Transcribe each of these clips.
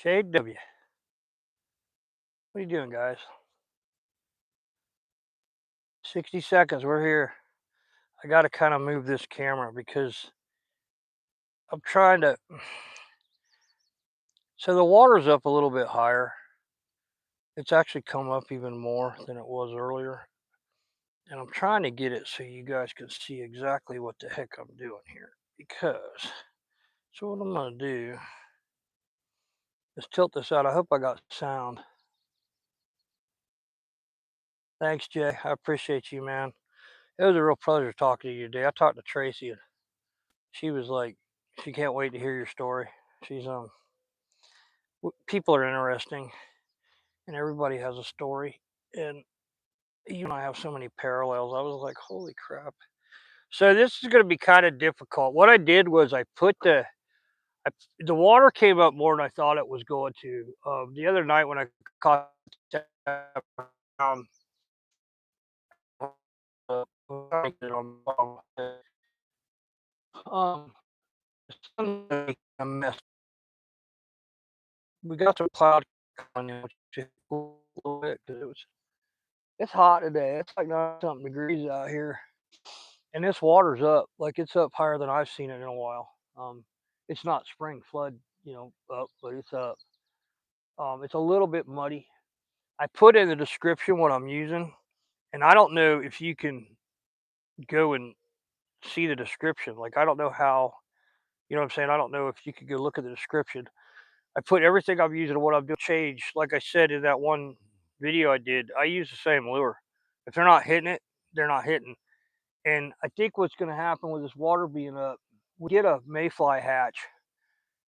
JW. What are you doing, guys? 60 seconds. We're here. I got to kind of move this camera because I'm trying to. So the water's up a little bit higher. It's actually come up even more than it was earlier. And I'm trying to get it so you guys can see exactly what the heck I'm doing here. Because, so what I'm going to do is tilt this out. I hope I got sound. Thanks, Jay. I appreciate you, man. It was a real pleasure talking to you today. I talked to Tracy and she was like, she can't wait to hear your story. She's people are interesting and everybody has a story, and you and I have so many parallels. I was like, holy crap. So this is going to be kind of difficult. What I did was I put the water came up more than I thought it was going to. The other night when I caught a mess. We got some cloud coming in, which is cool a little bit because it's hot today. It's like 90-something degrees out here, and this water's up. Like it's up higher than I've seen it in a while. It's not spring flood, up, but it's up. It's a little bit muddy. I put in the description what I'm using, and I don't know if you can go and see the description. Like I don't know how, you know what I'm saying? I don't know if you could go look at the description. I put everything I'm using and what I'm doing change. Like I said in that one video I did, I use the same lure. If they're not hitting it, they're not hitting. And I think what's going to happen with this water being up, we get a mayfly hatch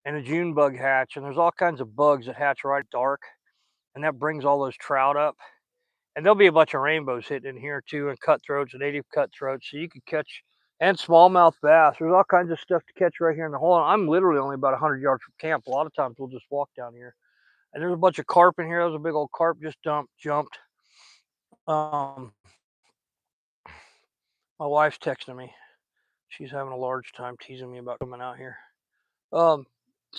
and a June bug hatch, and there's all kinds of bugs that hatch right dark, and that brings all those trout up. And there'll be a bunch of rainbows hitting in here too, and cutthroats, and native cutthroats, so you can catch, and smallmouth bass. There's all kinds of stuff to catch right here in the hole. I'm literally only about 100 yards from camp. A lot of times we'll just walk down here. And there's a bunch of carp in here. There's a big old carp just jumped. My wife's texting me. She's having a large time teasing me about coming out here. So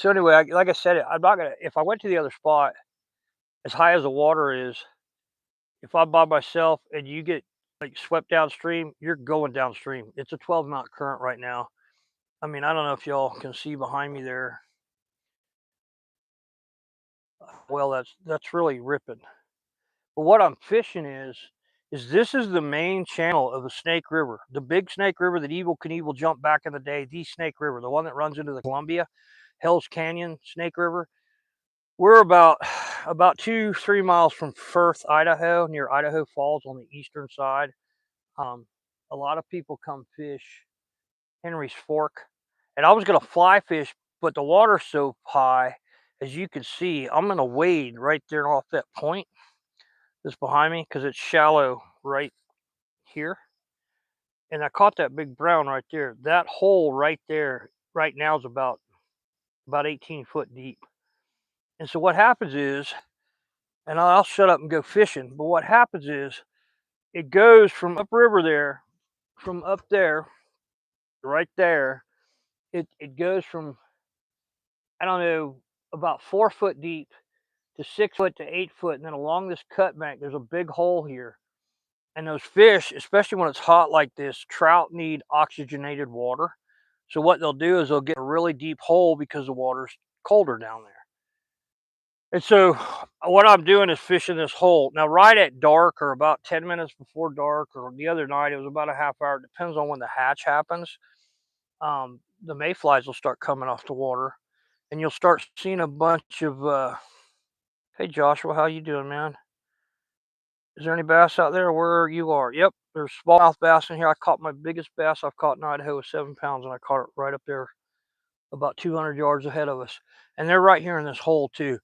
anyway, like I said, I'm not gonna. If I went to the other spot, as high as the water is, if I'm by myself and you get like swept downstream, you're going downstream. It's a 12-knot current right now. I mean, I don't know if y'all can see behind me there. Well, that's really ripping. But what I'm fishing is this is the main channel of the Snake River, the big Snake River that Evel Knievel jumped back in the day, the Snake River, the one that runs into the Columbia, Hell's Canyon, Snake River. We're about 2-3 miles from Firth, Idaho, near Idaho Falls on the eastern side. A lot of people come fish Henry's Fork, and I was going to fly fish, but the water's so high, as you can see, I'm going to wade right there off that point that's behind me because it's shallow right here. And I caught that big brown right there. That hole right there right now is about 18 foot deep. And so what happens is, and I'll shut up and go fishing, but what happens is it goes from upriver there, from up there, right there, it goes from, I don't know, about 4 foot deep to 6 foot to 8 foot. And then along this cut bank, there's a big hole here. And those fish, especially when it's hot like this, trout need oxygenated water. So what they'll do is they'll get a really deep hole because the water's colder down there. And so what I'm doing is fishing this hole. Now, right at dark or about 10 minutes before dark, or the other night, it was about a half hour. It depends on when the hatch happens. The mayflies will start coming off the water, and you'll start seeing a bunch of, hey, Joshua, how you doing, man? Is there any bass out there where you are? Yep, there's smallmouth bass in here. I caught my biggest bass I've caught in Idaho with 7 pounds, and I caught it right up there about 200 yards ahead of us. And they're right here in this hole too.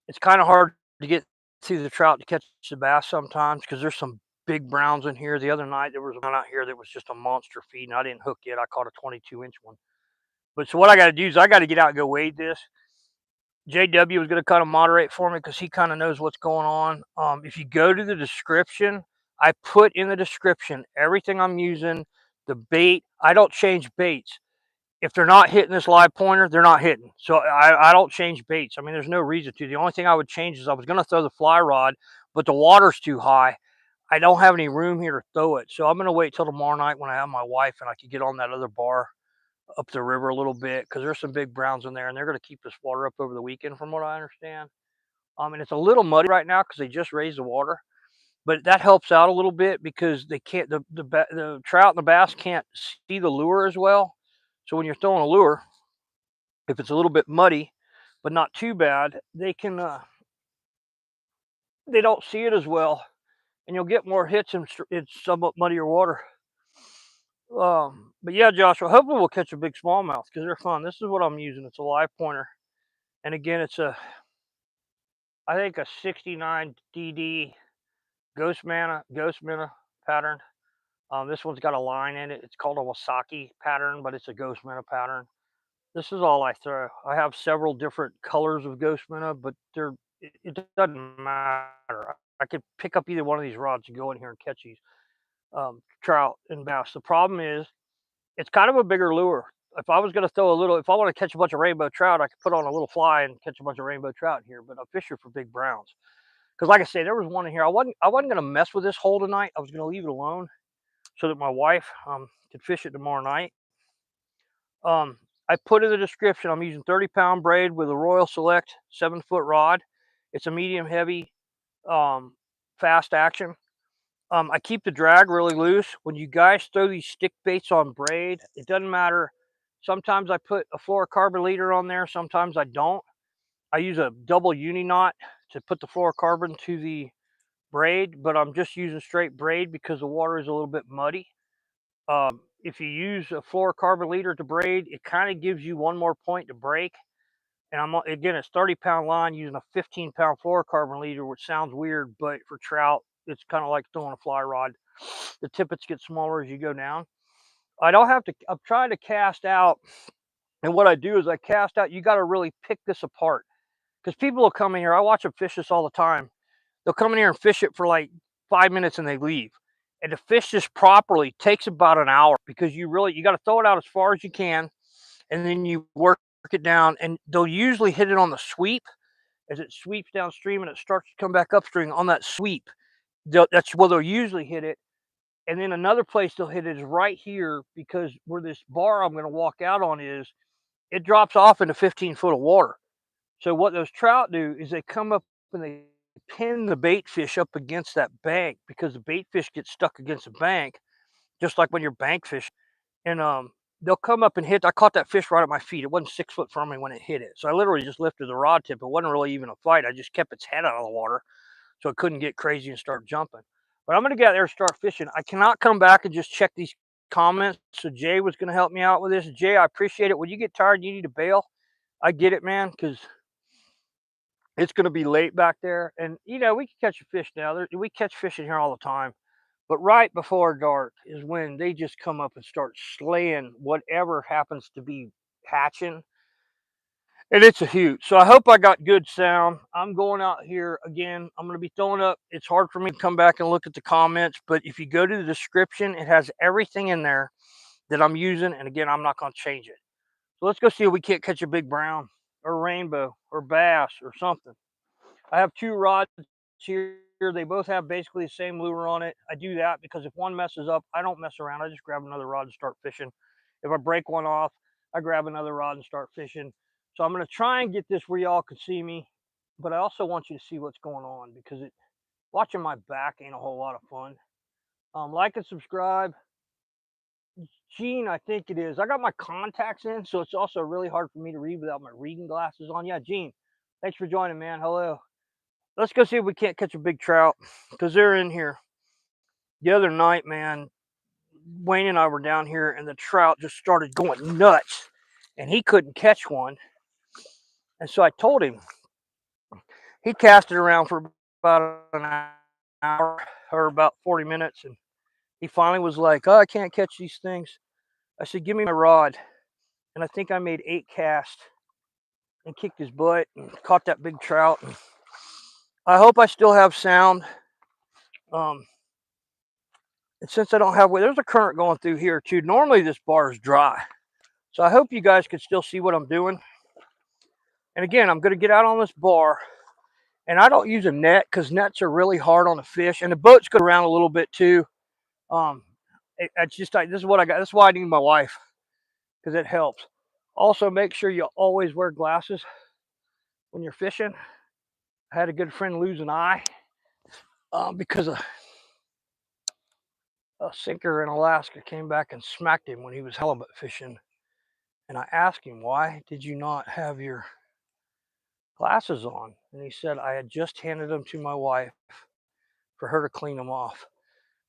It's kind of hard to get through the trout to catch the bass sometimes because there's some big browns in here. The other night there was one out here that was just a monster feed, and I didn't hook yet. I caught a 22-inch one. But so what I got to do is I got to get out and go wade this. JW was going to kind of moderate for me because he kind of knows what's going on. If you go to the description, I put in the description everything I'm using, the bait. I don't change baits. if they're not hitting this live pointer, they're not hitting. So I don't change baits. I mean, there's no reason to. The only thing I would change is I was going to throw the fly rod, but the water's too high. I don't have any room here to throw it. So I'm going to wait till tomorrow night when I have my wife and I can get on that other bar up the river a little bit, because there's some big browns in there and they're going to keep this water up over the weekend from what I understand. And it's a little muddy right now because they just raised the water, but that helps out a little bit because they can't, the trout and the bass can't see the lure as well. So when you're throwing a lure, if it's a little bit muddy, but not too bad, they don't see it as well, and you'll get more hits in somewhat muddier water. But yeah, Joshua, hopefully we'll catch a big smallmouth because they're fun. This is what I'm using. It's a live pointer, and again, it's I think a 69 DD ghost minnow pattern. This one's got a line in it. It's called a Wasaki pattern, but it's a ghost minnow pattern. This is all I throw. I have several different colors of ghost minnow, but it doesn't matter. I could pick up either one of these rods and go in here and catch these trout and bass. The problem is it's kind of a bigger lure. If I was going to throw if I want to catch a bunch of rainbow trout, I could put on a little fly and catch a bunch of rainbow trout in here. But I'm fishing for big browns because, like I say, there was one in here. I wasn't going to mess with this hole tonight. I was going to leave it alone so that my wife could fish it tomorrow night. I put in the description, I'm using 30-pound braid with a Royal Select 7-foot rod. It's a medium heavy, fast action. I keep the drag really loose. When you guys throw these stick baits on braid, it doesn't matter. Sometimes I put a fluorocarbon leader on there. Sometimes I don't. I use a double uni knot to put the fluorocarbon to the braid, but I'm just using straight braid because the water is a little bit muddy. If you use a fluorocarbon leader to braid, it kind of gives you one more point to break. And again, it's 30-pound line using a 15-pound fluorocarbon leader, which sounds weird, but for trout, it's kind of like throwing a fly rod. The tippets get smaller as you go down. I don't have to, I'm trying to cast out. And what I do is I cast out, you got to really pick this apart. Because people will come in here, I watch them fish this all the time. They'll come in here and fish it for like 5 minutes and they leave. And to fish this properly takes about an hour because you got to throw it out as far as you can, and then you work it down, and they'll usually hit it on the sweep as it sweeps downstream and it starts to come back upstream on that sweep. That's where they'll usually hit it. And then another place they'll hit it is right here, because where this bar I'm going to walk out on is, it drops off into 15 foot of water. So what those trout do is they come up and they pin the bait fish up against that bank, because the bait fish get stuck against the bank, just like when you're bank fishing. And they'll come up and hit. I caught that fish right at my feet. It wasn't 6 foot from me when it hit it. So I literally just lifted the rod tip. It wasn't really even a fight. I just kept its head out of the water so it couldn't get crazy and start jumping. But I'm going to get out there and start fishing. I cannot come back and just check these comments. So Jay was going to help me out with this. Jay, I appreciate it. When you get tired and you need to bail, I get it, man, because it's going to be late back there. And, you know, we can catch a fish now. We catch fish in here all the time. But right before dark is when they just come up and start slaying whatever happens to be hatching. And it's a huge. So I hope I got good sound. I'm going out here again. I'm going to be throwing up. It's hard for me to come back and look at the comments, but if you go to the description, it has everything in there that I'm using. And again, I'm not going to change it. So let's go see if we can't catch a big brown or rainbow or bass or something. I have 2 rods here. They both have basically the same lure on it. I do that because if one messes up, I don't mess around. I just grab another rod and start fishing. If I break one off, I grab another rod and start fishing. So I'm going to try and get this where y'all can see me, but I also want you to see what's going on, because watching my back ain't a whole lot of fun. Like and subscribe. Gene, I think it is. I got my contacts in, so it's also really hard for me to read without my reading glasses on. Yeah, Gene, thanks for joining, man. Hello. Let's go see if we can't catch a big trout, because they're in here. The other night, man, Wayne and I were down here and the trout just started going nuts and he couldn't catch one. And so I told him. He cast it around for about an hour or about 40 minutes, and he finally was like, "Oh, I can't catch these things." I said, "Give me my rod." And I think I made 8 casts and kicked his butt and caught that big trout. I hope I still have sound. And since I don't have, there's a current going through here too. Normally this bar is dry. So I hope you guys can still see what I'm doing. And again, I'm going to get out on this bar. And I don't use a net because nets are really hard on the fish. And the boats go around a little bit too. It's just this is what I got. That's why I need my wife, because it helps. Also, make sure you always wear glasses when you're fishing. I had a good friend lose an eye because a sinker in Alaska came back and smacked him when he was halibut fishing. And I asked him, why did you not have your glasses on? And he said, I had just handed them to my wife for her to clean them off.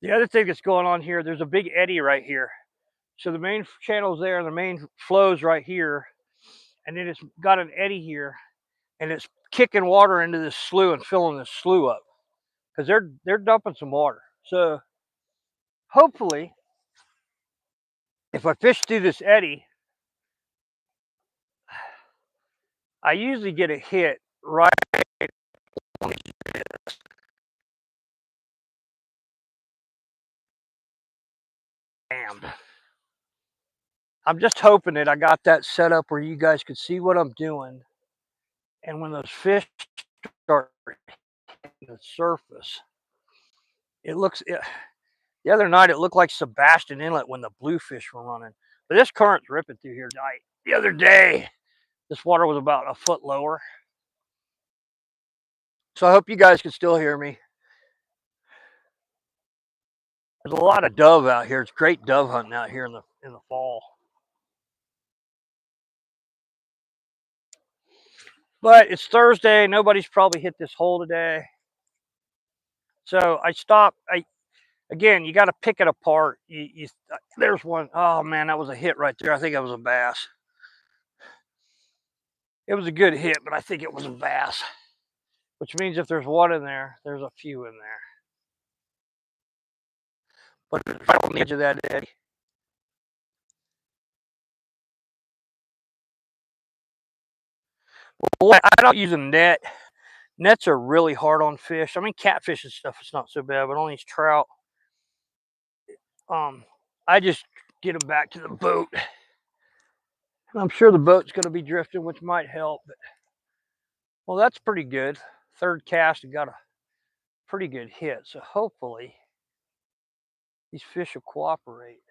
The other thing that's going on here, there's a big eddy right here. So the main channel's there, the main flow's right here, and then it's got an eddy here, and it's kicking water into this slough and filling this slough up because they're dumping some water. So hopefully, if I fish through this eddy, I usually get a hit right on this. I'm just hoping that I got that set up where you guys could see what I'm doing. And when those fish start hitting the surface, it looks, the other night it looked like Sebastian Inlet when the bluefish were running. But this current's ripping through here tonight. The other day, this water was about a foot lower. So I hope you guys can still hear me. There's a lot of dove out here. It's great dove hunting out here in the fall. But it's Thursday. Nobody's probably hit this hole today. So I stopped. Again, you got to pick it apart. There's one. Oh man, that was a hit right there. I think that was a bass. It was a good hit, but I think it was a bass. Which means if there's one in there, there's a few in there. But it's right on the edge of that eddy. Well, I don't use a net. Nets are really hard on fish. I mean, catfish and stuff, it's not so bad, but on these trout, I just get them back to the boat. And I'm sure the boat's going to be drifting, which might help. But, well, that's pretty good. Third cast and got a pretty good hit. So hopefully these fish will cooperate.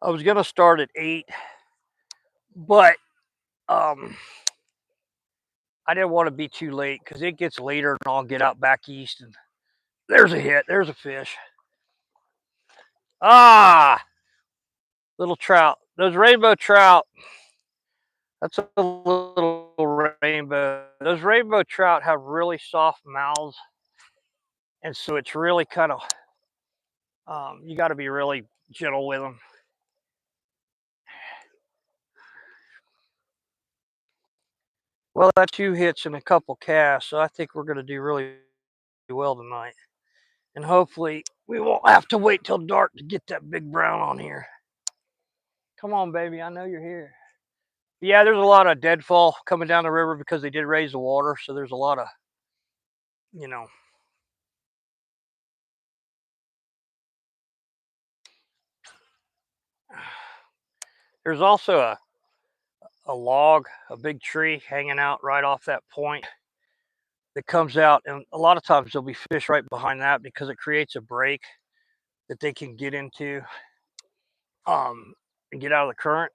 I was going to start at 8, but I didn't want to be too late because it gets later and I'll get out back east and there's a hit. There's a fish. Ah, little trout. Those rainbow trout. That's a little rainbow. Those rainbow trout have really soft mouths. And so it's really kind of, you got to be really gentle with them. Well, that's 2 hits and a couple casts. So I think we're going to do really well tonight. And hopefully we won't have to wait till dark to get that big brown on here. Come on, baby. I know you're here. Yeah, there's a lot of deadfall coming down the river because they did raise the water. So there's a lot of, you know. There's also a log, a big tree hanging out right off that point that comes out. And a lot of times there'll be fish right behind that because it creates a break that they can get into and get out of the current.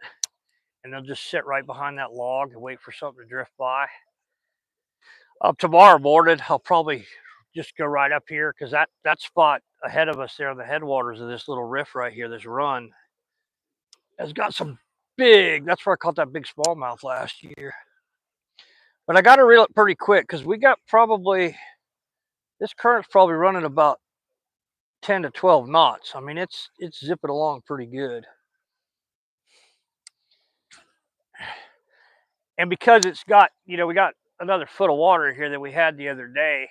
And they'll just sit right behind that log and wait for something to drift by. Tomorrow morning, I'll probably just go right up here because that spot ahead of us there on the headwaters of this little riff right here, this run, has got some big, that's where I caught that big smallmouth last year. But I got to reel it pretty quick because we got probably, this current's probably running about 10 to 12 knots. I mean, it's zipping along pretty good. And because it's got, we got another foot of water here that we had the other day,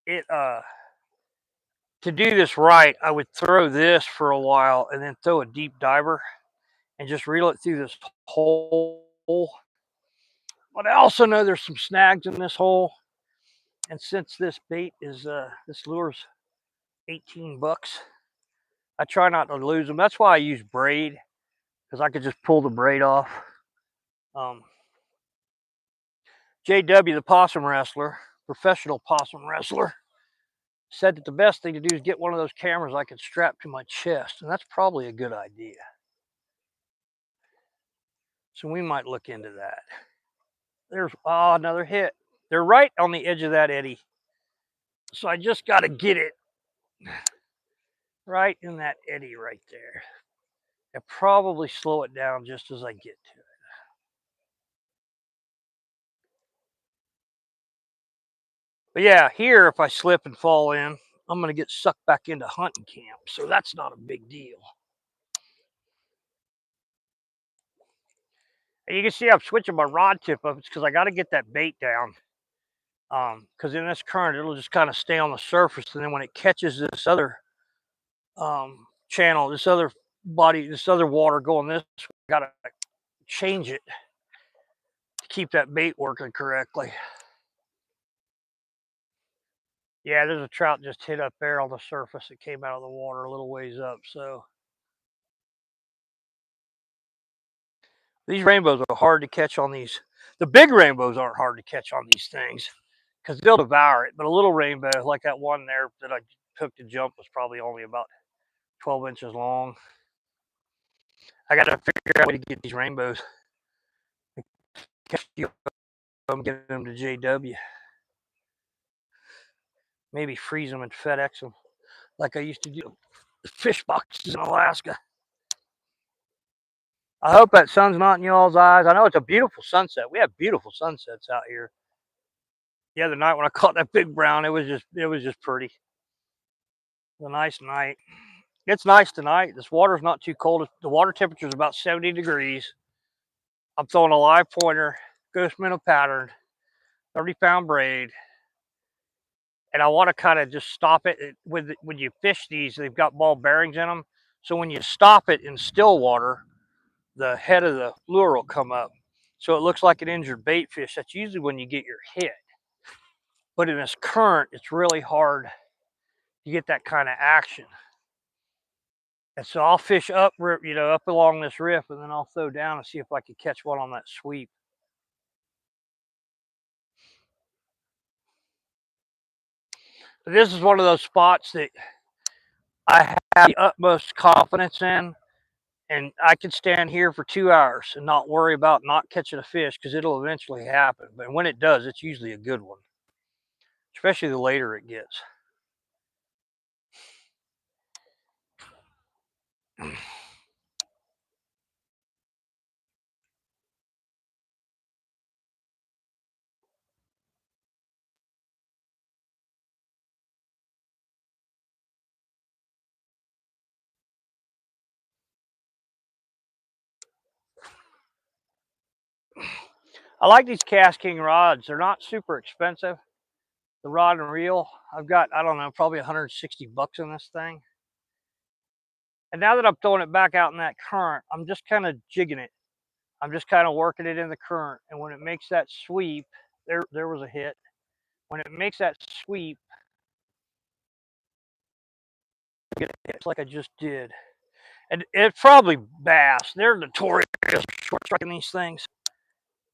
to do this right, I would throw this for a while and then throw a deep diver and just reel it through this hole. But I also know there's some snags in this hole. And since this bait is, this lure's $18, I try not to lose them. That's why I use braid, because I could just pull the braid off. JW, the possum wrestler, professional possum wrestler, said that the best thing to do is get one of those cameras I could strap to my chest, and that's probably a good idea. So we might look into that. There's another hit. They're right on the edge of that eddy. So I just got to get it right in that eddy right there. And probably slow it down just as I get to it. But yeah, here, if I slip and fall in, I'm going to get sucked back into hunting camp. So that's not a big deal. And you can see I'm switching my rod tip up. It's because I got to get that bait down. Because in this current, it'll just kind of stay on the surface. And then when it catches this other channel, this other body, this other water going this way, I got to change it to keep that bait working correctly. Yeah, there's a trout just hit up there on the surface. It came out of the water a little ways up. So these rainbows are hard to catch on these. The big rainbows aren't hard to catch on these things because they'll devour it. But a little rainbow, like that one there that I took to jump, was probably only about 12 inches long. I got to figure out a way to get these rainbows. Catch them, get them to JW. Maybe freeze them and FedEx them like I used to do fish boxes in Alaska. I hope that sun's not in y'all's eyes. I know it's a beautiful sunset. We have beautiful sunsets out here. The other night when I caught that big brown, it was just pretty. It was a nice night. It's nice tonight. This water's not too cold. The water temperature is about 70 degrees. I'm throwing a live pointer, ghost minnow pattern, 30-pound braid. And I want to kind of just stop it with when you fish these, they've got ball bearings in them. So when you stop it in still water, the head of the lure will come up. So it looks like an injured bait fish. That's usually when you get your hit. But in this current, it's really hard to get that kind of action. And so I'll fish up, up along this riff, and then I'll throw down and see if I can catch one on that sweep. But this is one of those spots that I have the utmost confidence in. And I could stand here for 2 hours and not worry about not catching a fish because it'll eventually happen. But when it does, it's usually a good one, especially the later it gets. I like these Cast King rods. They're not super expensive. The rod and reel, I've got, I don't know, probably 160 bucks in this thing. And now that I'm throwing it back out in that current, I'm just kind of jigging it. I'm just kind of working it in the current. And when it makes that sweep, there was a hit. When it makes that sweep, it's like I just did. And it's probably bass. They're notorious for short striking these things.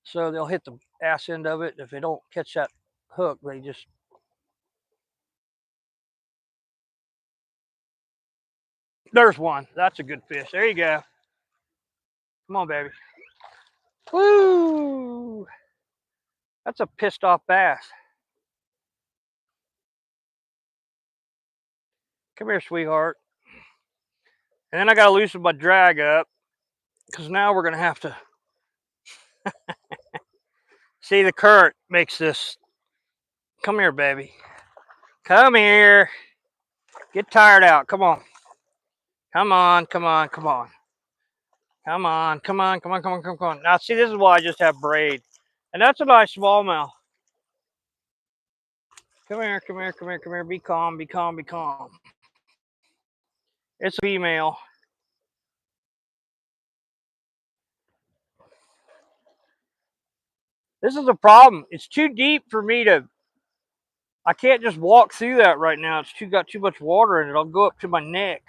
So they'll hit the ass end of it. If they don't catch that hook, they just... There's one. That's a good fish. There you go. Come on, baby. Woo! That's a pissed off bass. Come here, sweetheart. And then I got to loosen my drag up because now we're going to have to... See, the current makes this... Come here, baby. Come here. Get tired out. Come on. Come on, come on, come on. Come on, come on, come on, come on, come on. Now, see, this is why I just have braid. And that's a nice smallmouth. Come here, come here, come here, come here. Be calm, be calm, be calm. It's a female. This is a problem. It's too deep for me to... I can't just walk through that right now. It's got too much water in it. I'll go up to my neck.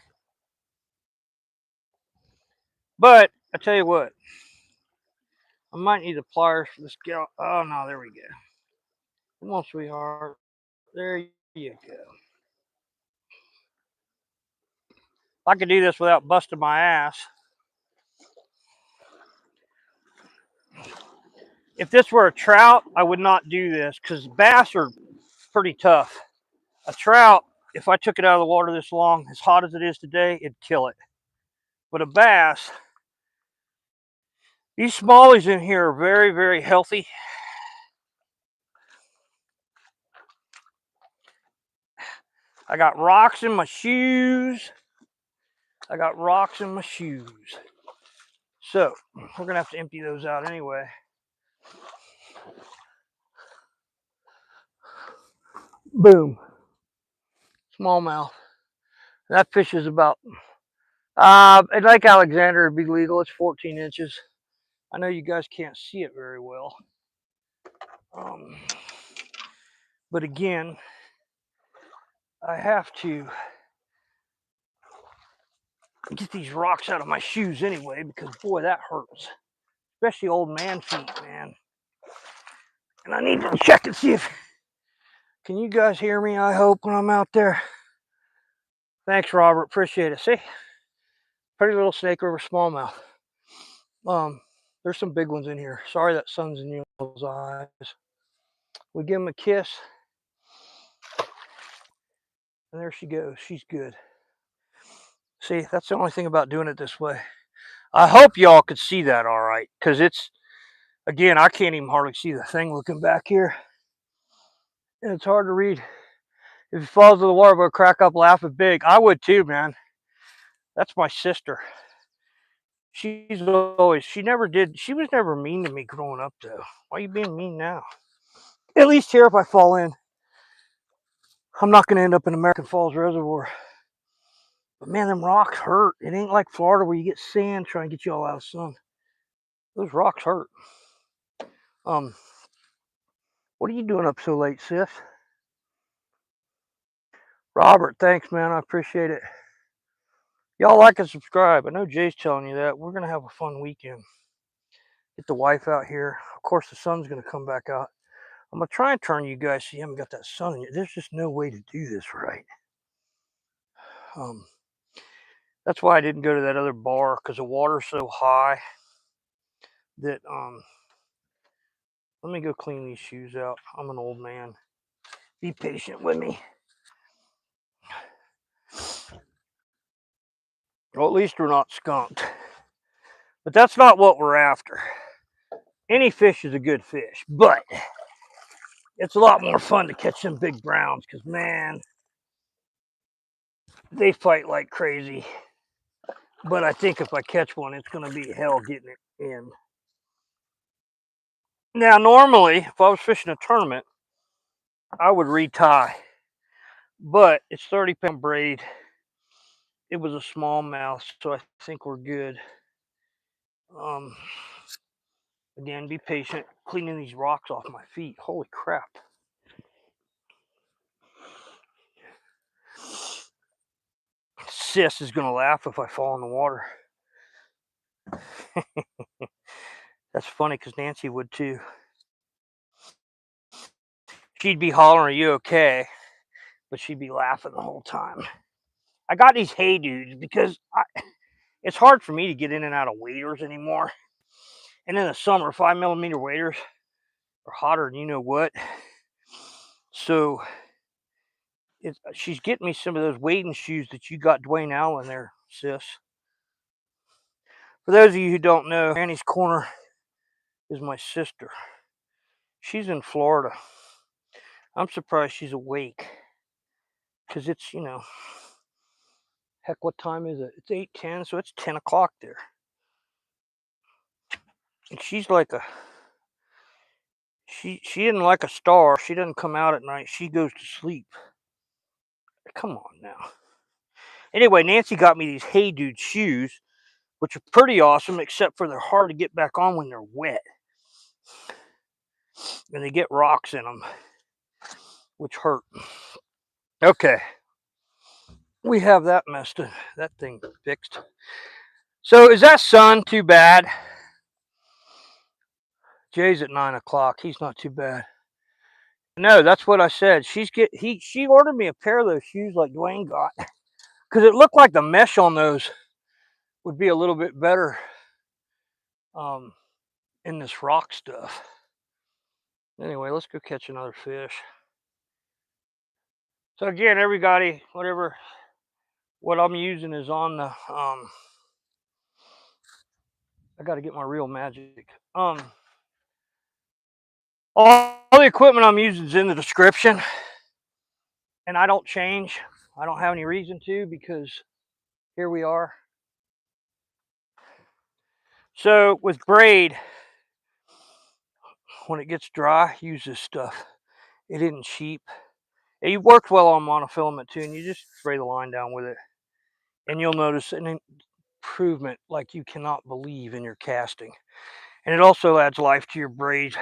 But I tell you what, I might need the pliers for this gal. Oh no, there we go. Come on, sweetheart. There you go. I could do this without busting my ass. If this were a trout, I would not do this because bass are pretty tough. A trout, if I took it out of the water this long, as hot as it is today, it'd kill it. But a bass, these smallies in here are very, very healthy. I got rocks in my shoes. So we're gonna have to empty those out anyway. Boom. Smallmouth. That fish is about, like Alexander, it'd be legal. It's 14 inches. I know you guys can't see it very well. But again, I have to get these rocks out of my shoes anyway, because boy, that hurts. Especially old man feet, man. And I need to check and see if, can you guys hear me, I hope, when I'm out there? Thanks, Robert, appreciate it. See, pretty little Snake River smallmouth. There's some big ones in here. Sorry that sun's in y'all's eyes. We give them a kiss. And there she goes, she's good. See, that's the only thing about doing it this way. I hope y'all could see that all right, because it's, again, I can't even hardly see the thing looking back here. And it's hard to read. If he falls to the water, we'll crack up laughing big. I would too, man. That's my sister. She's always, she was never mean to me growing up though. Why are you being mean now? At least here, if I fall in, I'm not gonna end up in American Falls Reservoir. But man, them rocks hurt. It ain't like Florida where you get sand trying to get you all out of the sun. Those rocks hurt. What are you doing up so late, sis? Robert, thanks, man. I appreciate it. Y'all like and subscribe. I know Jay's telling you that. We're going to have a fun weekend. Get the wife out here. Of course, the sun's going to come back out. I'm going to try and turn you guys so you haven't got that sun in you. There's just no way to do this right. That's why I didn't go to that other bar, because the water's so high that, let me go clean these shoes out. I'm an old man. Be patient with me. Well, at least we're not skunked. But that's not what we're after. Any fish is a good fish, but it's a lot more fun to catch some big browns, because, man, they fight like crazy. But I think if I catch one, it's going to be hell getting it in. Now, normally, if I was fishing a tournament, I would retie. But it's 30-pound braid. It was a smallmouth, so I think we're good. Again, be patient. Cleaning these rocks off my feet. Holy crap. Sis is going to laugh if I fall in the water. That's funny, because Nancy would too. She'd be hollering, "Are you okay?" But she'd be laughing the whole time. I got these Hey Dudes because it's hard for me to get in and out of waders anymore. And in the summer, 5mm waders are hotter than you know what. So she's getting me some of those wading shoes that you got Dwayne Allen there, sis. For those of you who don't know, Annie's Corner is my sister. She's in Florida. I'm surprised she's awake, because it's, you know, heck, what time is it? It's 8:10, so it's 10 o'clock there. And she's like a, she isn't like a star. She doesn't come out at night. She goes to sleep. Come on now. Anyway, Nancy got me these Hey Dude shoes, which are pretty awesome, except for they're hard to get back on when they're wet. And they get rocks in them, which hurt. Okay. We have that thing fixed. So is that sun too bad? Jay's at 9 o'clock. He's not too bad. No, that's what I said. She ordered me a pair of those shoes like Dwayne got, because it looked like the mesh on those would be a little bit better in this rock stuff. Anyway, let's go catch another fish. So again, everybody, what I'm using is on the I got to get my real magic. All the equipment I'm using is in the description, and I don't change. I don't have any reason to, because here we are. So with braid, when it gets dry, use this stuff. It isn't cheap. It worked well on monofilament too, and you just spray the line down with it, and you'll notice an improvement like you cannot believe in your casting. And it also adds life to your braid.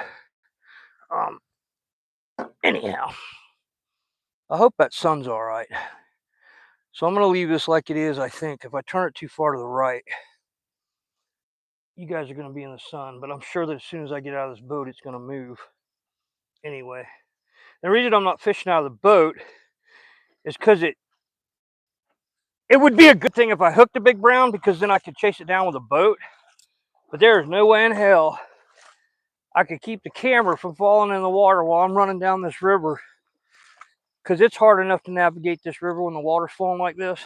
Anyhow, I hope that sun's all right. So I'm going to leave this like it is, I think. If I turn it too far to the right, you guys are going to be in the sun, but I'm sure that as soon as I get out of this boat, it's going to move. Anyway, the reason I'm not fishing out of the boat is because it would be a good thing if I hooked a big brown, because then I could chase it down with a boat. But there is no way in hell I could keep the camera from falling in the water while I'm running down this river, because it's hard enough to navigate this river when the water's flowing like this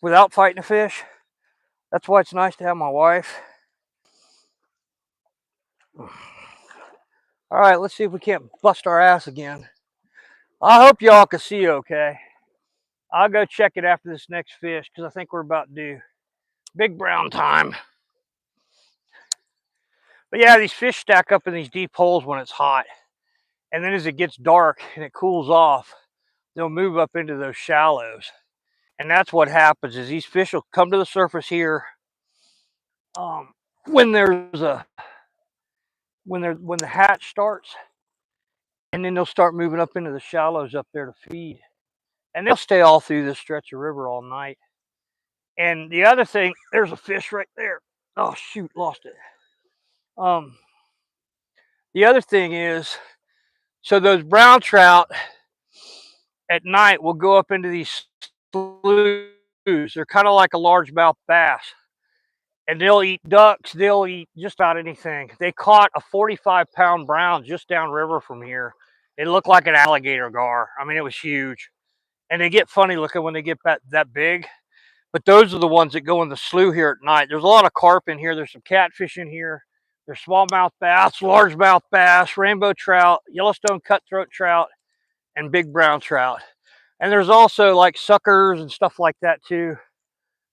without fighting a fish. That's why it's nice to have my wife. All right, let's see if we can't bust our ass again. I hope y'all can see okay. I'll go check it after this next fish, because I think we're about due. Big brown time. But yeah, these fish stack up in these deep holes when it's hot. And then as it gets dark and it cools off, they'll move up into those shallows. And that's what happens, is these fish will come to the surface here when the hatch starts, and then they'll start moving up into the shallows up there to feed. And they'll stay all through this stretch of river all night. And the other thing, there's a fish right there. Oh shoot, lost it. The other thing is, so those brown trout at night will go up into these sloughs. They're kind of like a largemouth bass. And they'll eat ducks, they'll eat just about anything. They caught a 45-pound brown just downriver from here. It looked like an alligator gar. I mean, it was huge. And they get funny looking when they get that big. But those are the ones that go in the slough here at night. There's a lot of carp in here. There's some catfish in here. There's smallmouth bass, largemouth bass, rainbow trout, Yellowstone cutthroat trout, and big brown trout. And there's also like suckers and stuff like that too.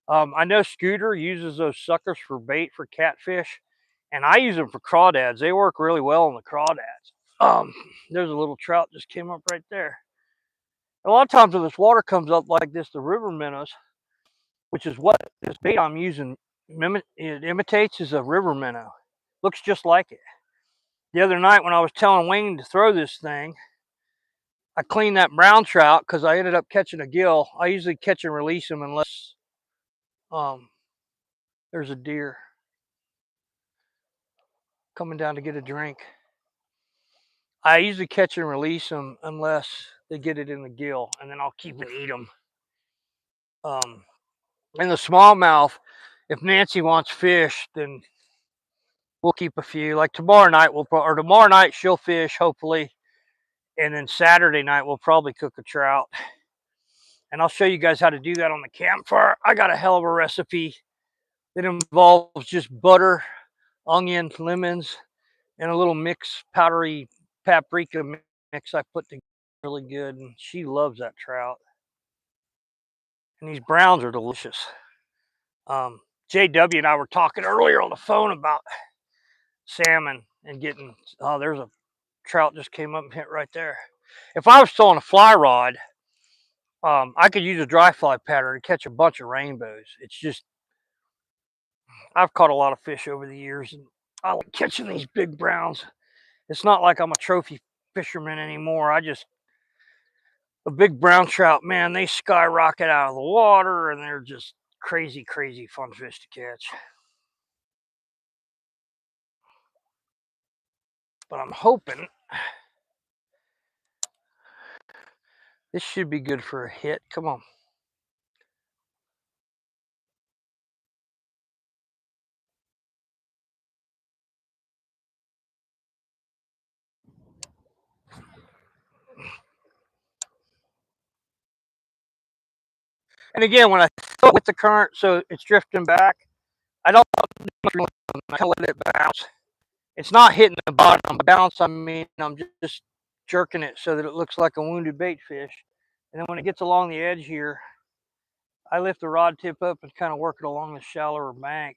I know Scooter uses those suckers for bait for catfish, and I use them for crawdads. They work really well on the crawdads. There's a little trout just came up right there. A lot of times when this water comes up like this, the river minnows, which is what this bait I'm using it imitates, is a river minnow. Looks just like it. The other night when I was telling Wayne to throw this thing, I cleaned that brown trout because I ended up catching a gill. I usually catch and release them unless there's a deer coming down to get a drink. I usually catch and release them unless they get it in the gill, and then I'll keep and eat them. And the smallmouth, if Nancy wants fish, then we'll keep a few. Like tomorrow night she'll fish, hopefully. And then Saturday night we'll probably cook a trout. And I'll show you guys how to do that on the campfire. I got a hell of a recipe that involves just butter, onion, lemons, and a little mix, powdery paprika mix I put together really good. And she loves that trout. And these browns are delicious. JW and I were talking earlier on the phone about salmon and getting, there's a trout just came up and hit right there. If I was throwing a fly rod, I could use a dry fly pattern and catch a bunch of rainbows. It's just, I've caught a lot of fish over the years, and I like catching these big browns. It's not like I'm a trophy fisherman anymore. A big brown trout, man, they skyrocket out of the water, and they're just crazy, crazy fun fish to catch. But I'm hoping this should be good for a hit. Come on. And again, when I throw it with the current, so it's drifting back, I don't I let it bounce. It's not hitting the bottom. Bounce, I mean, I'm just jerking it so that it looks like a wounded bait fish. And then when it gets along the edge here, I lift the rod tip up and kind of work it along the shallower bank.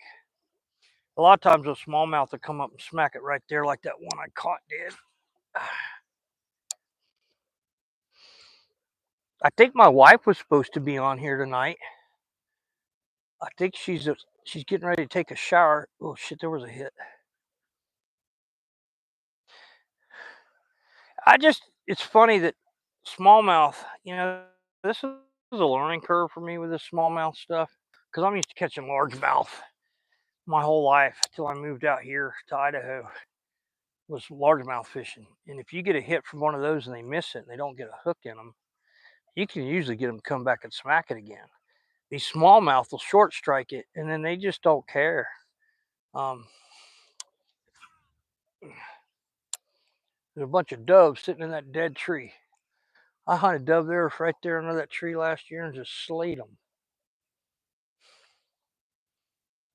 A lot of times those smallmouth will come up and smack it right there like that one I caught did. I think my wife was supposed to be on here tonight. I think she's getting ready to take a shower. Oh shit, there was a hit. It's funny that smallmouth, this is a learning curve for me with this smallmouth stuff because I'm used to catching largemouth my whole life till I moved out here to Idaho. Was largemouth fishing, and if you get a hit from one of those and they miss it and they don't get a hook in them, you can usually get them to come back and smack it again. These smallmouth will short strike it, and then they just don't care. There's a bunch of doves sitting in that dead tree. I hunted dove there right there under that tree last year and just slayed them.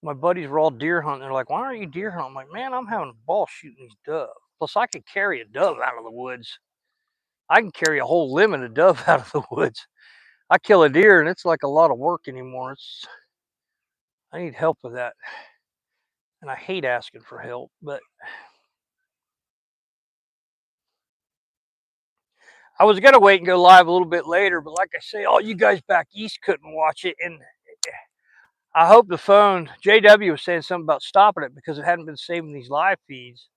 My buddies were all deer hunting. They're like, "Why aren't you deer hunting?" I'm like, "Man, I'm having a ball shooting these doves. Plus, I could carry a dove out of the woods. I can carry a whole limit of dove out of the woods. I kill a deer, and it's like a lot of work anymore. I need help with that, and I hate asking for help, but." I was gonna wait and go live a little bit later, but like I say, all you guys back east couldn't watch it, and I hope the phone. JW was saying something about stopping it because it hadn't been saving these live feeds.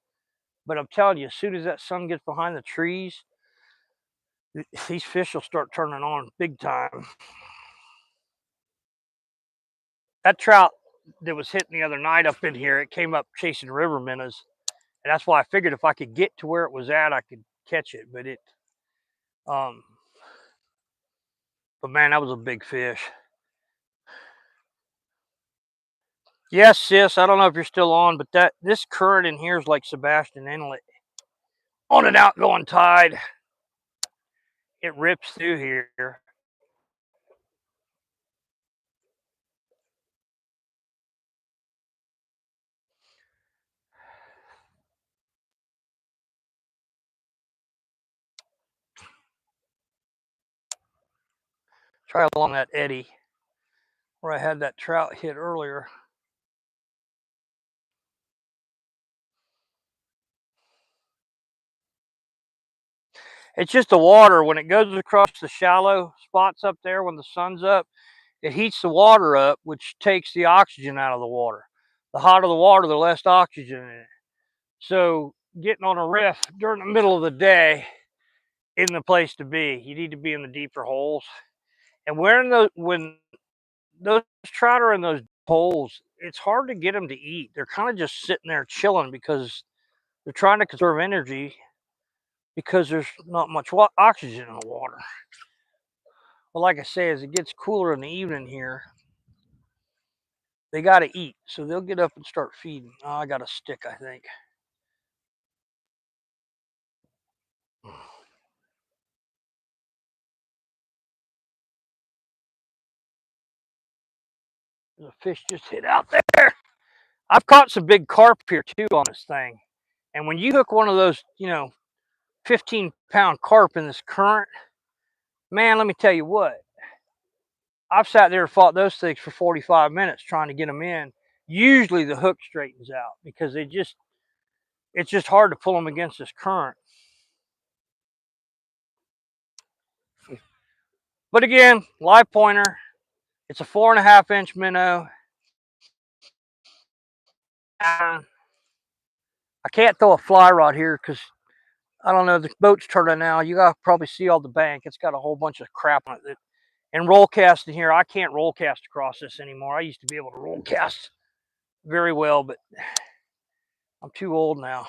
But I'm telling you, as soon as that sun gets behind the trees, these fish will start turning on big time. That trout that was hitting the other night up in here, it came up chasing river minnows, and that's why I figured if I could get to where it was at, I could catch it. Um, but man, that was a big fish. Yes, sis. I don't know if you're still on, but this current in here is like Sebastian Inlet. On an outgoing tide, it rips through here. Try along that eddy where I had that trout hit earlier. It's just the water. When it goes across the shallow spots up there when the sun's up, it heats the water up, which takes the oxygen out of the water. The hotter the water, the less oxygen in it. So getting on a riff during the middle of the day isn't the place to be. You need to be in the deeper holes. And when those trout are in those holes, it's hard to get them to eat. They're kind of just sitting there chilling because they're trying to conserve energy because there's not much oxygen in the water. Well, like I say, as it gets cooler in the evening here, they got to eat. So they'll get up and start feeding. Oh, I got a stick, I think. There's a fish just hit out there. I've caught some big carp here too on this thing. And when you hook one of those, 15-pound carp in this current, man, let me tell you what. I've sat there and fought those things for 45 minutes trying to get them in. Usually the hook straightens out because it's just hard to pull them against this current. But again, live pointer. It's a 4.5-inch minnow. I can't throw a fly rod here because I don't know, the boat's turning now. You gotta probably see all the bank. It's got a whole bunch of crap on it that And roll casting here, I can't roll cast across this anymore. I used to be able to roll cast very well, but I'm too old now.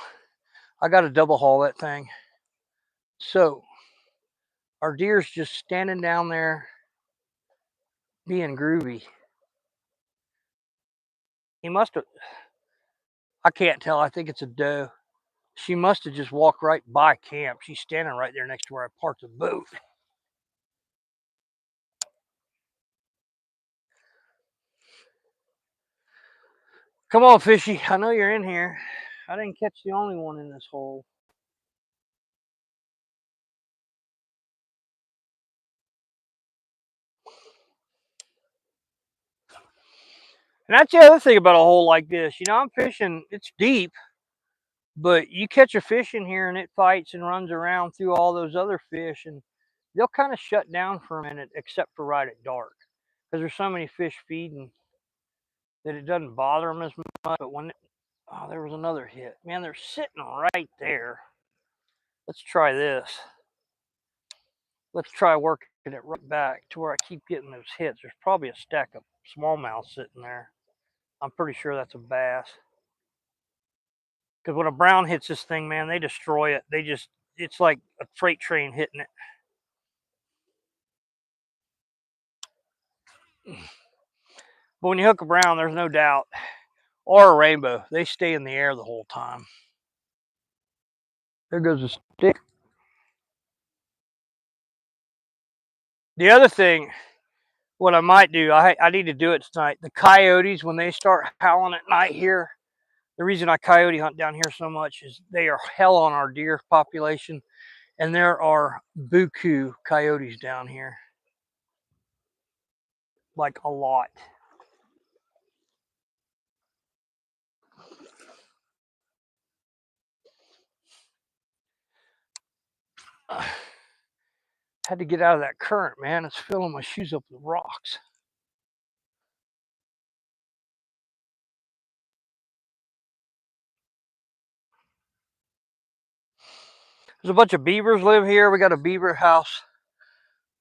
I got to double haul that thing. So our deer's just standing down there being groovy. He must have, I can't tell, I think it's a doe. She must have just walked right by camp. She's standing right there next to where I parked the boat. Come on, fishy. I know you're in here. I didn't catch the only one in this hole. And that's the other thing about a hole like this. You know, I'm fishing, it's deep, but you catch a fish in here and it fights and runs around through all those other fish, and they'll kind of shut down for a minute, except for right at dark, because there's so many fish feeding that it doesn't bother them as much. But when, oh, there was another hit. Man, they're sitting right there. Let's try this. Let's try working it right back to where I keep getting those hits. There's probably a stack of smallmouth sitting there. I'm pretty sure that's a bass. Because when a brown hits this thing, man, they destroy it. It's like a freight train hitting it. But when you hook a brown, there's no doubt, or a rainbow, they stay in the air the whole time. There goes a stick. The other thing, what I might do, I need to do it tonight. The coyotes, when they start howling at night here, the reason I coyote hunt down here so much is they are hell on our deer population, and there are buku coyotes down here, like a lot. Had to get out of that current, man. It's filling my shoes up with rocks. There's a bunch of beavers live here. We got a beaver house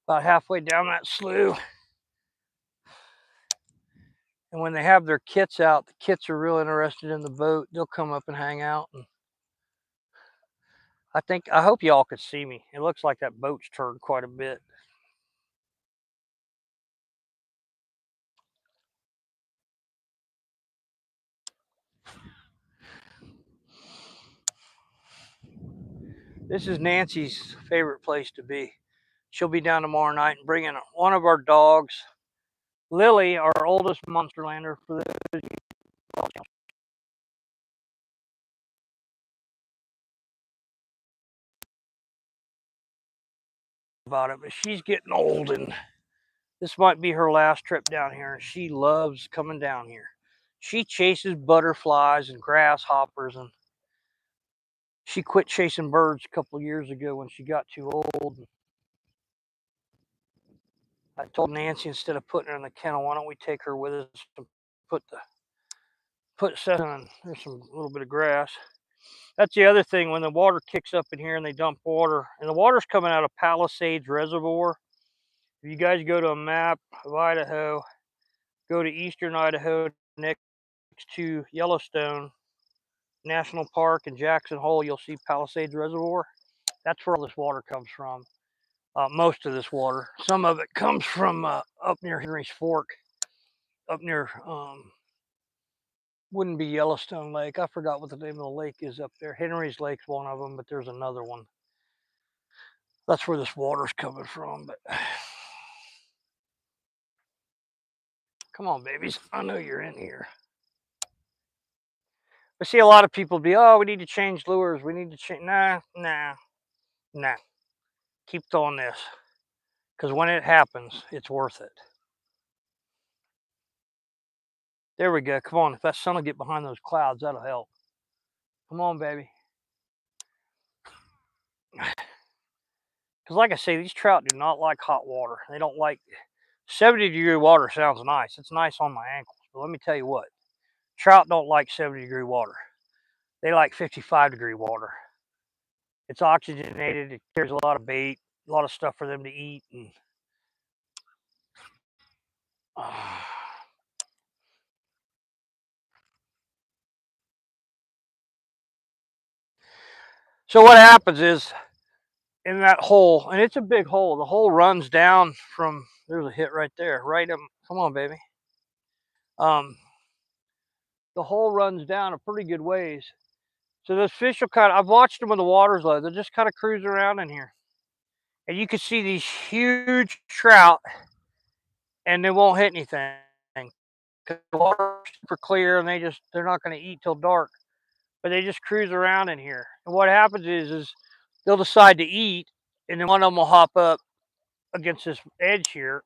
about halfway down that slough. And when they have their kits out, the kits are real interested in the boat. They'll come up and hang out. And I hope y'all could see me. It looks like that boat's turned quite a bit. This is Nancy's favorite place to be. She'll be down tomorrow night and bringing one of our dogs, Lily, our oldest monsterlander, for those about it, but she's getting old and this might be her last trip down here, and she loves coming down here. She chases butterflies and grasshoppers, and she quit chasing birds a couple of years ago when she got too old. I told Nancy, instead of putting her in the kennel, why don't we take her with us and put Seth on. There's some little bit of grass. That's the other thing, when the water kicks up in here and they dump water, and the water's coming out of Palisades Reservoir. If you guys go to a map of Idaho, go to eastern Idaho next to Yellowstone National Park and Jackson Hole, you'll see Palisades Reservoir. That's where all this water comes from. Most of this water. Some of it comes from up near Henry's Fork, up near, wouldn't be Yellowstone Lake. I forgot what the name of the lake is up there. Henry's Lake's one of them, but there's another one. That's where this water's coming from. But come on, babies. I know you're in here. I see a lot of people be, oh, we need to change lures. We need to change. Nah. Keep throwing this. Because when it happens, it's worth it. There we go. Come on. If that sun will get behind those clouds, that'll help. Come on, baby. Because like I say, these trout do not like hot water. They don't like 70-degree water. Sounds nice. It's nice on my ankles. But let me tell you what. Trout don't like 70-degree water. They like 55-degree water. It's oxygenated. It carries a lot of bait, a lot of stuff for them to eat. And So what happens is in that hole, and it's a big hole. The hole runs down from, there's a hit right there, right up. Come on, baby. The hole runs down a pretty good ways. So those fish will kind of, I've watched them when the water's low. They'll just kind of cruise around in here. And you can see these huge trout and they won't hit anything. Because the water's super clear and they're not going to eat till dark. But they just cruise around in here. And what happens is they'll decide to eat, and then one of them will hop up against this edge here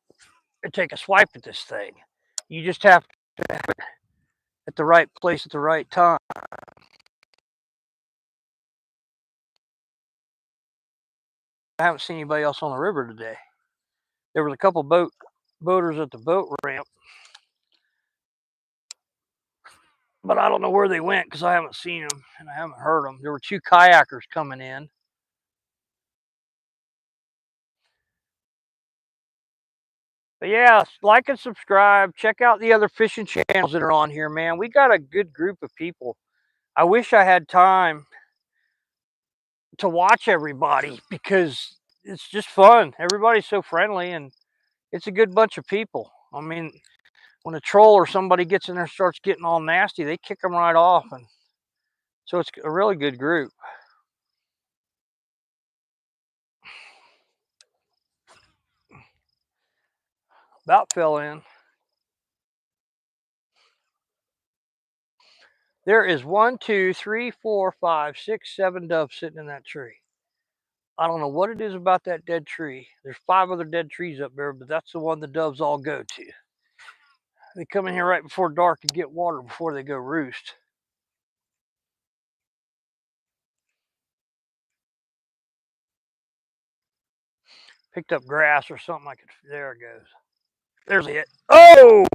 and take a swipe at this thing. You just have to have it at the right place at the right time. I haven't seen anybody else on the river today. There was a couple boaters at the boat ramp, but I don't know where they went because I haven't seen them and I haven't heard them. There were 2 kayakers coming in. But yeah, like and subscribe. Check out the other fishing channels that are on here, man. We got a good group of people. I wish I had time to watch everybody because it's just fun. Everybody's so friendly and it's a good bunch of people. I mean, when a troll or somebody gets in there and starts getting all nasty, they kick them right off. And so it's a really good group. About fell in. There is 1, 2, 3, 4, 5, 6, 7 doves sitting in that tree. I don't know what it is about that dead tree. There's 5 other dead trees up there, but that's the one the doves all go to. They come in here right before dark to get water before they go roost. Picked up grass or something like it. There it goes. There's it. Oh!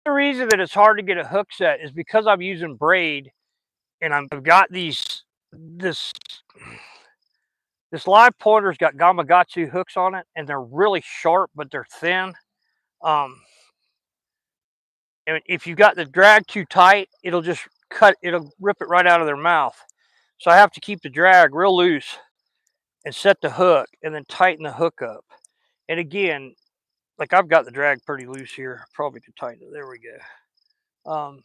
The reason that it's hard to get a hook set is because I'm using braid and I've got this live pointer's got Gamakatsu hooks on it and they're really sharp, but they're thin. And if you got the drag too tight, it'll rip it right out of their mouth. So I have to keep the drag real loose and set the hook and then tighten the hook up. And again, like I've got the drag pretty loose here. Probably could tighten it. There we go.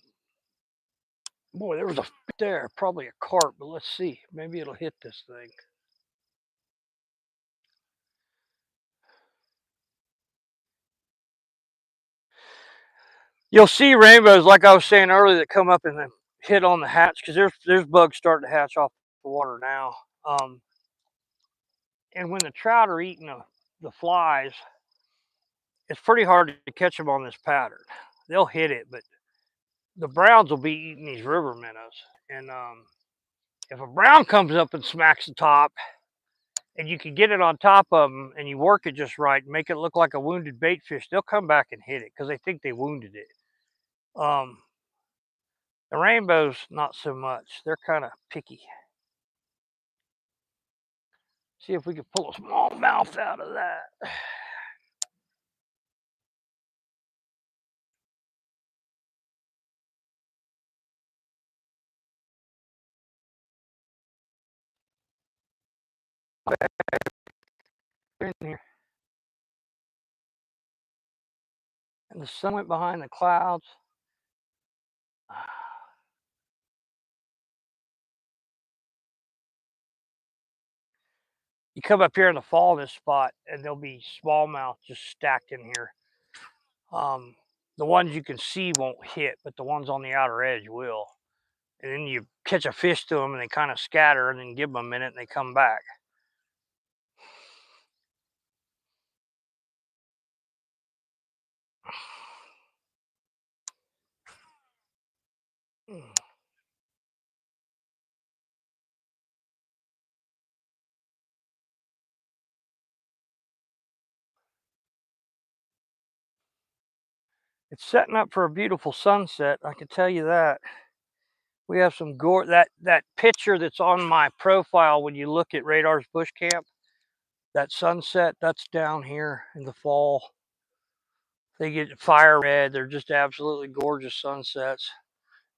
Boy, there was a there, probably a carp, but let's see. Maybe it'll hit this thing. You'll see rainbows, like I was saying earlier, that come up and then hit on the hatch because there's bugs starting to hatch off the water now. And when the trout are eating the flies, it's pretty hard to catch them on this pattern. They'll hit it, but the browns will be eating these river minnows. And if a brown comes up and smacks the top, and you can get it on top of them, and you work it just right, make it look like a wounded bait fish, they'll come back and hit it because they think they wounded it. The rainbows, not so much. They're kind of picky. See if we can pull a smallmouth out of that. In here. And the sun went behind the clouds. You come up here in the fall in this spot, and there'll be smallmouth just stacked in here. The ones you can see won't hit, but the ones on the outer edge will. And then you catch a fish to them, and they kind of scatter, and then give them a minute, and they come back. It's setting up for a beautiful sunset, I can tell you that. We have some gore. That picture that's on my profile when you look at Radar's Bush Camp, that sunset, that's down here in the fall. They get fire red. They're just absolutely gorgeous sunsets.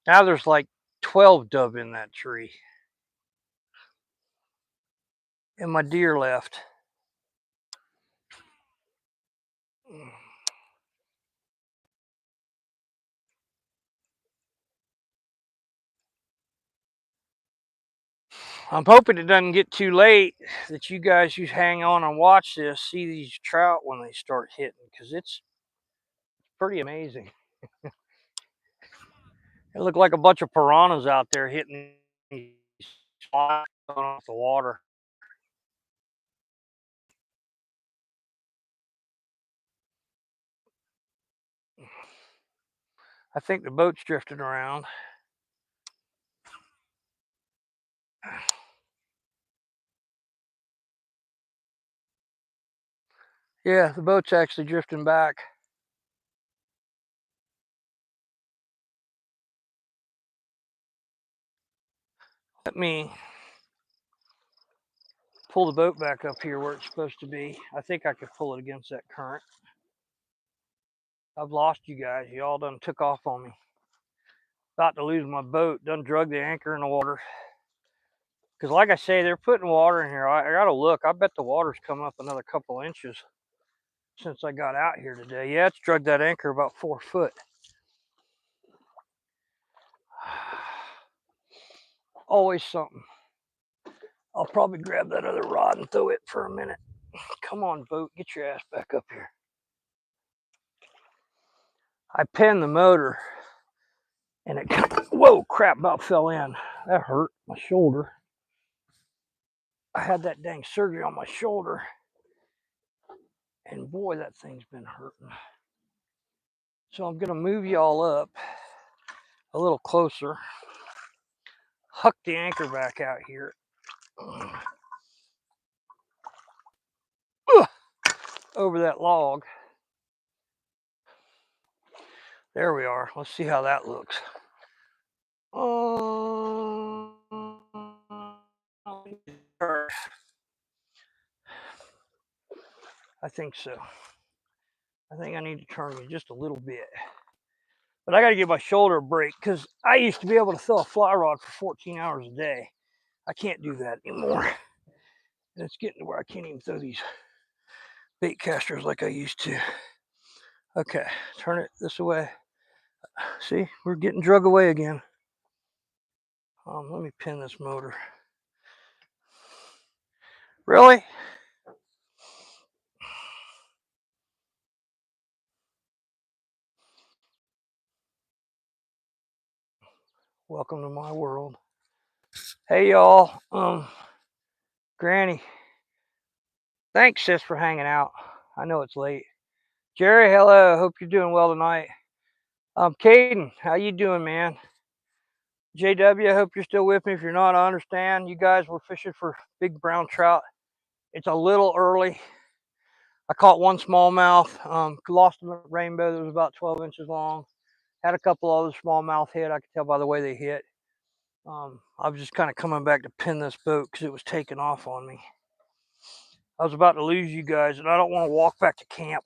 Now there's like 12 dove in that tree. And my deer left. I'm hoping it doesn't get too late that you guys who hang on and watch this see these trout when they start hitting, because it's pretty amazing. It looked like a bunch of piranhas out there hitting these spots off the water. I think the boat's drifting around. Yeah, the boat's actually drifting back. Let me pull the boat back up here where it's supposed to be. I think I could pull it against that current. I've lost you guys. You all done took off on me. About to lose my boat. Done drug the anchor in the water. Because like I say, they're putting water in here. I got to look. I bet the water's come up another couple inches since I got out here today. Yeah, it's drugged that anchor about 4 foot. Always something. I'll probably grab that other rod and throw it for a minute. Come on, boat. Get your ass back up here. I pinned the motor and it, whoa, crap, about fell in. That hurt my shoulder. I had that dang surgery on my shoulder. And boy, that thing's been hurting. So I'm going to move y'all up a little closer. Huck the anchor back out here. Over that log. There we are. Let's see how that looks. I think so. I think I need to turn you just a little bit. But I got to give my shoulder a break because I used to be able to throw a fly rod for 14 hours a day. I can't do that anymore. And it's getting to where I can't even throw these bait casters like I used to. Okay, turn it this way. See, we're getting drug away again. Let me pin this motor. Really? Welcome to my world. Hey y'all, Granny. Thanks, sis, for hanging out. I know it's late. Jerry, hello. Hope you're doing well tonight. Caden, how you doing, man? JW, I hope you're still with me. If you're not, I understand. You guys were fishing for big brown trout. It's a little early. I caught one smallmouth. Lost a rainbow that was about 12 inches long. Had a couple other smallmouth hit. I could tell by the way they hit. I was just kind of coming back to pin this boat because it was taking off on me. I was about to lose you guys, and I don't want to walk back to camp.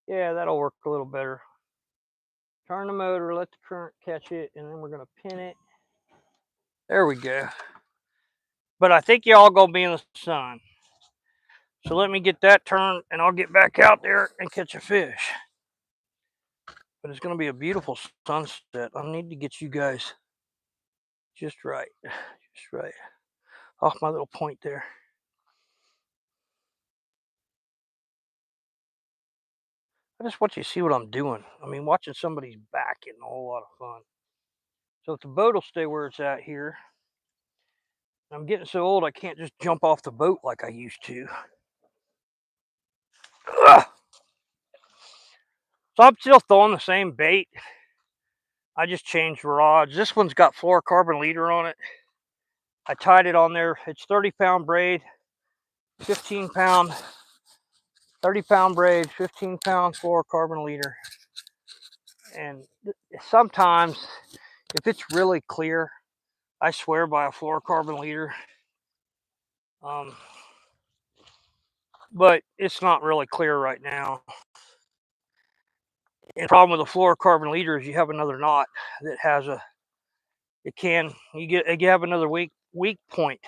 Yeah, that'll work a little better. Turn the motor, let the current catch it, and then we're going to pin it. There we go. But I think y'all going to be in the sun. So let me get that turned, and I'll get back out there and catch a fish. But it's going to be a beautiful sunset. I need to get you guys just right. Just right. Off my little point there. I just want you to see what I'm doing. I mean, watching somebody's back getting a whole lot of fun. So if the boat will stay where it's at here, I'm getting so old I can't just jump off the boat like I used to. Ugh. So I'm still throwing the same bait. I just changed rods. This one's got fluorocarbon leader on it. I tied it on there. It's 30-pound braid. 15-pound, 30-pound braid, 15-pound fluorocarbon leader. And sometimes, if it's really clear, I swear by a fluorocarbon leader. But it's not really clear right now. And the problem with the fluorocarbon leader is you have another knot that has a, you have another weak point.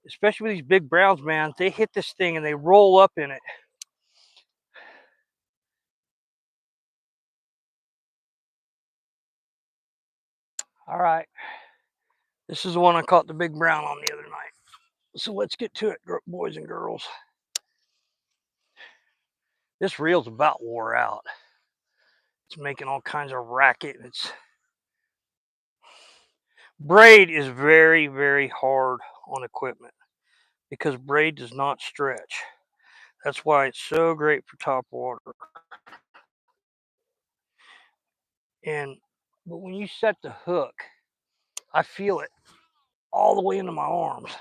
Especially with these big browns, man, they hit this thing and they roll up in it. All right, this is the one I caught the big brown on the other night. So let's get to it, boys and girls. This reel's about wore out. It's making all kinds of racket. Braid is very, very hard on equipment because braid does not stretch. That's why it's so great for top water. But when you set the hook, I feel it all the way into my arms.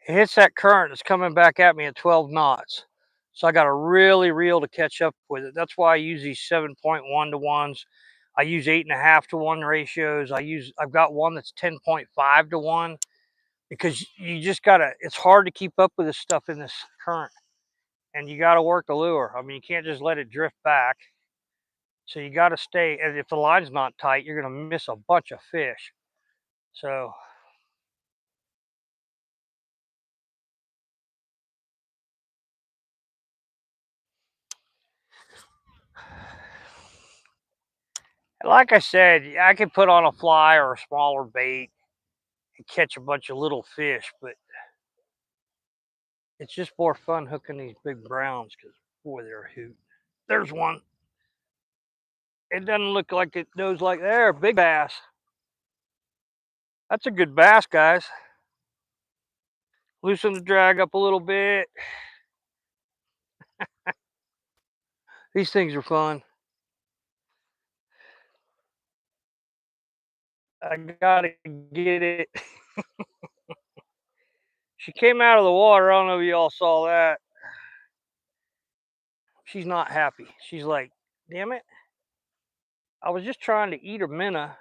It hits that current that's coming back at me at 12 knots. So I got to really reel to catch up with it. That's why I use these 7.1 to 1s. I use 8.5 to 1 ratios. I've got one that's 10.5 to 1 because you just gotta, it's hard to keep up with this stuff in this current. And you gotta work the lure. I mean, you can't just let it drift back. So you gotta stay, and if the line's not tight, you're gonna miss a bunch of fish. So like I said, I could put on a fly or a smaller bait and catch a bunch of little fish, but it's just more fun hooking these big browns because, boy, they're a hoot. There's one. It doesn't look like it knows like there. Big bass. That's a good bass, guys. Loosen the drag up a little bit. These things are fun. I gotta get it. She came out of the water. I don't know if y'all saw that. She's not happy. She's like, damn it. I was just trying to eat her minnow,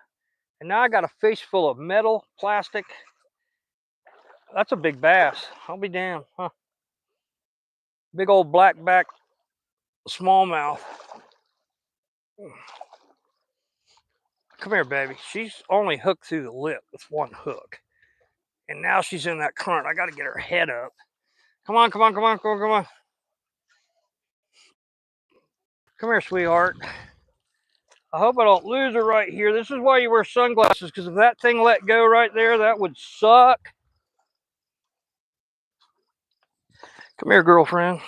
and now I got a face full of metal, plastic. That's a big bass. I'll be damned, huh? Big old blackback smallmouth. Come here, baby. She's only hooked through the lip with one hook. And now she's in that current. I got to get her head up. Come on, come on, come on, come on, come on. Come here, sweetheart. I hope I don't lose her right here. This is why you wear sunglasses, because if that thing let go right there, that would suck. Come here, girlfriend.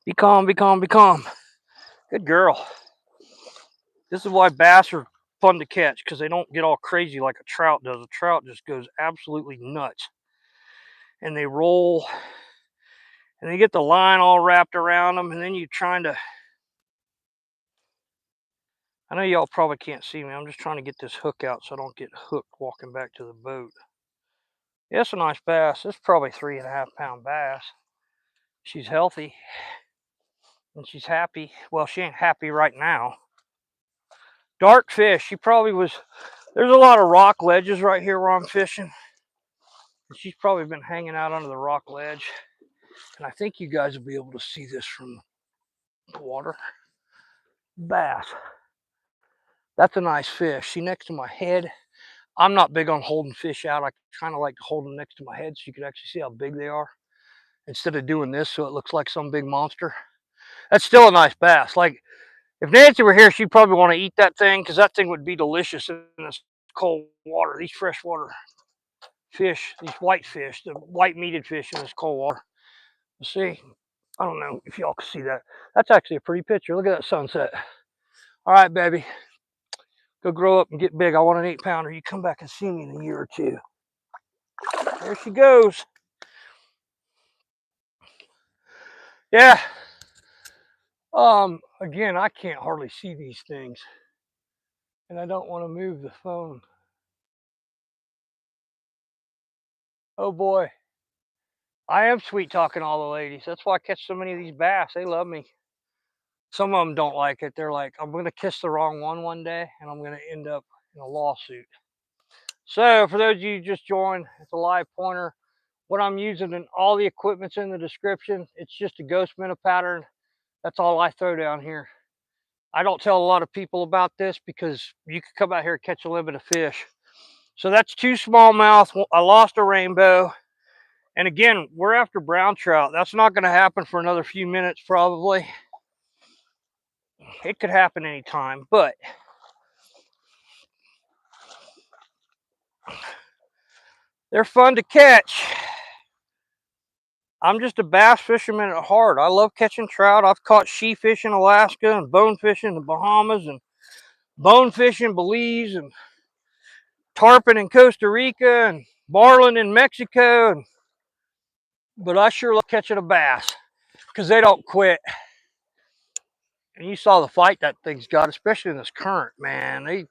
Be calm, be calm, be calm. Good girl. This is why bass are fun to catch, because they don't get all crazy like a trout does. A trout just goes absolutely nuts. And they roll, and they get the line all wrapped around them, and then you're trying to... I know y'all probably can't see me. I'm just trying to get this hook out so I don't get hooked walking back to the boat. Yeah, it's a nice bass. It's probably 3.5 pound bass. She's healthy and she's happy. Well, she ain't happy right now. Dark fish. She probably was... There's a lot of rock ledges right here where I'm fishing. And she's probably been hanging out under the rock ledge. And I think you guys will be able to see this from the water. Bass. That's a nice fish. See, next to my head. I'm not big on holding fish out. I kind of like to hold them next to my head so you can actually see how big they are, instead of doing this so it looks like some big monster. That's still a nice bass. Like, if Nancy were here, she'd probably want to eat that thing, because that thing would be delicious in this cold water. These freshwater fish, these white fish, the white meated fish in this cold water. See, I don't know if y'all can see that. That's actually a pretty picture. Look at that sunset. All right, baby. Go grow up and get big. I want an 8-pounder. You come back and see me in a year or two. There she goes. Yeah. Again, I can't hardly see these things. And I don't want to move the phone. Oh boy. I am sweet talking all the ladies. That's why I catch so many of these bass. They love me. Some of them don't like it. They're like, I'm going to kiss the wrong one day, and I'm going to end up in a lawsuit. So for those of you who just joined, it's a live pointer. What I'm using and all the equipment's in the description. It's just a ghost minnow pattern. That's all I throw down here. I don't tell a lot of people about this because you could come out here and catch a limit of fish. So that's 2 smallmouth. I lost a rainbow. And again, we're after brown trout. That's not going to happen for another few minutes probably. It could happen anytime, but they're fun to catch. I'm just a bass fisherman at heart. I love catching trout. I've caught she fish in Alaska and bonefish in the Bahamas and bonefish in Belize and tarpon in Costa Rica and marlin in Mexico. But I sure love catching a bass because they don't quit. And you saw the fight that thing's got, especially in this current, man. I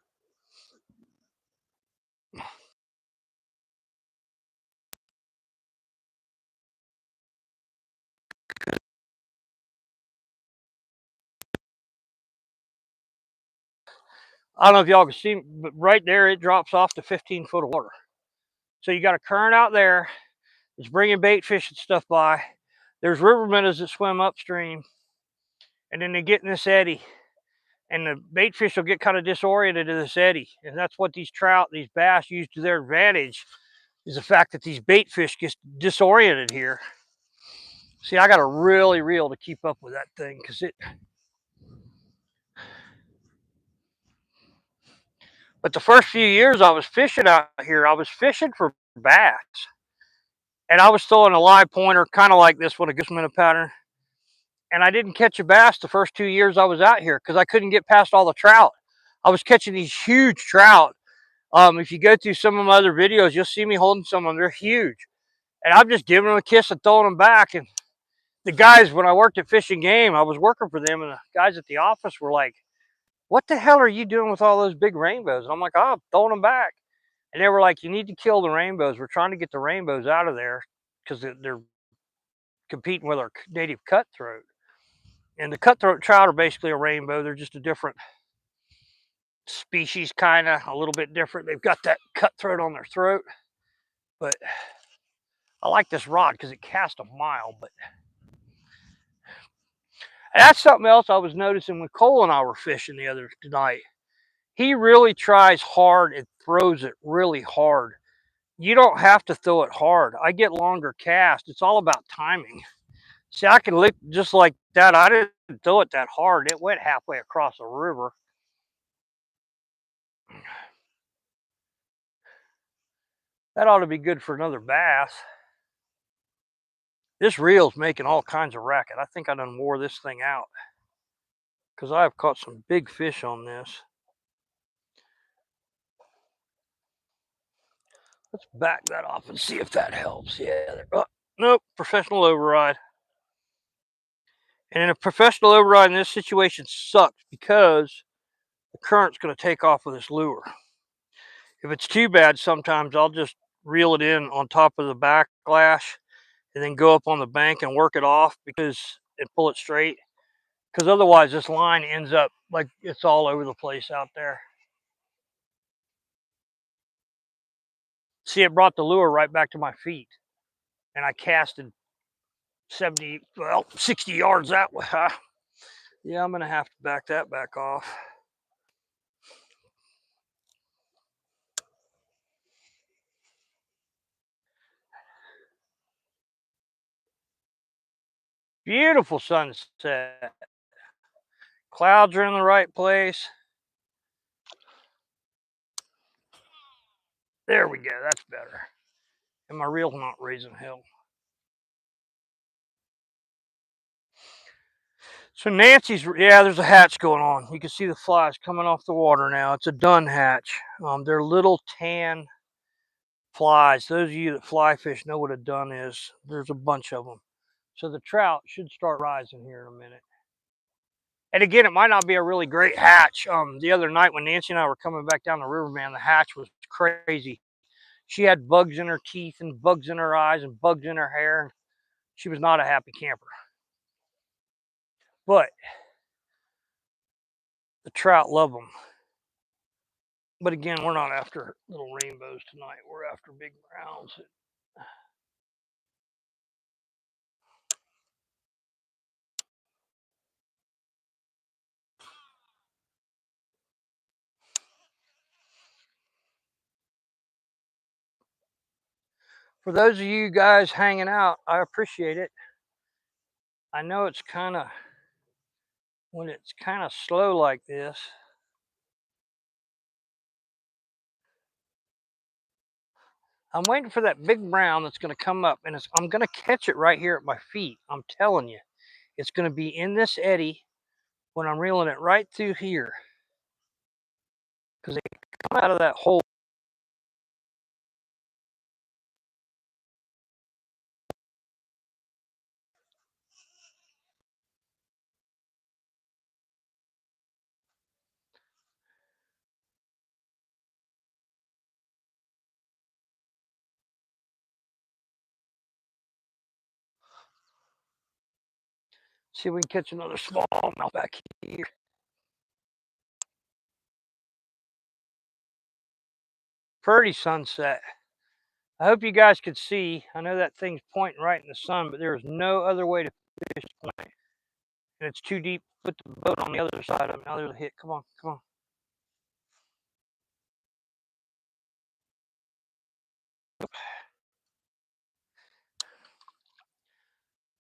don't know if y'all can see, but right there, it drops off to 15 foot of water. So you got a current out there. It's bringing bait fish and stuff by. There's river minnows that swim upstream, and then they get in this eddy, and the bait fish will get kind of disoriented in this eddy. And that's what these trout, these bass use to their advantage, is the fact that these bait fish get disoriented here. See, I got to really reel to keep up with that thing because it. But the first few years I was fishing out here, I was fishing for bass. And I was throwing a live pointer, kind of like this one, a ghost minnow pattern. And I didn't catch a bass the first 2 years I was out here because I couldn't get past all the trout. I was catching these huge trout. If you go through some of my other videos, you'll see me holding some of them. They're huge. And I'm just giving them a kiss and throwing them back. And the guys, when I worked at Fish and Game, I was working for them, and the guys at the office were like, what the hell are you doing with all those big rainbows? And I'm like, oh, I'm throwing them back. And they were like, you need to kill the rainbows. We're trying to get the rainbows out of there because they're competing with our native cutthroat. And the cutthroat trout are basically a rainbow. They're just a different species, kind of a little bit different. They've got that cutthroat on their throat. But I like this rod because it casts a mile. But that's something else I was noticing when Cole and I were fishing the other night. He really tries hard and throws it really hard. You don't have to throw it hard. I get longer cast. It's all about timing. See, I can lick just like that. I didn't throw it that hard. It went halfway across the river. That ought to be good for another bass. This reel's making all kinds of racket. I think I done wore this thing out because I have caught some big fish on this. Let's back that off and see if that helps. Yeah, oh, nope, professional override. And in a professional override in this situation sucks because the current's going to take off with this lure. If it's too bad, sometimes I'll just reel it in on top of the backlash and then go up on the bank and work it off and pull it straight. Because otherwise this line ends up like it's all over the place out there. See, it brought the lure right back to my feet. And I casted 60 yards that way. Yeah, I'm going to have to back that back off. Beautiful sunset. Clouds are in the right place. There we go. That's better. And my reel's not raising hell. So Nancy's, yeah, there's a hatch going on. You can see the flies coming off the water now. It's a dun hatch. They're little tan flies. Those of you that fly fish know what a dun is. There's a bunch of them. So the trout should start rising here in a minute. And again, it might not be a really great hatch. The other night when Nancy and I were coming back down the river, man, the hatch was crazy. She had bugs in her teeth and bugs in her eyes and bugs in her hair. She was not a happy camper. But the trout love them. But again, we're not after little rainbows tonight. We're after big browns. For those of you guys hanging out, I appreciate it. I know it's kind of, when it's kind of slow like this, I'm waiting for that big brown that's going to come up, and I'm going to catch it right here at my feet. I'm telling you, it's going to be in this eddy when I'm reeling it right through here, because they come out of that hole. See if we can catch another smallmouth back here. Pretty sunset. I hope you guys could see. I know that thing's pointing right in the sun, but there is no other way to fish point. And it's too deep. Put the boat on the other side of it. Now there's a hit. Come on, come on.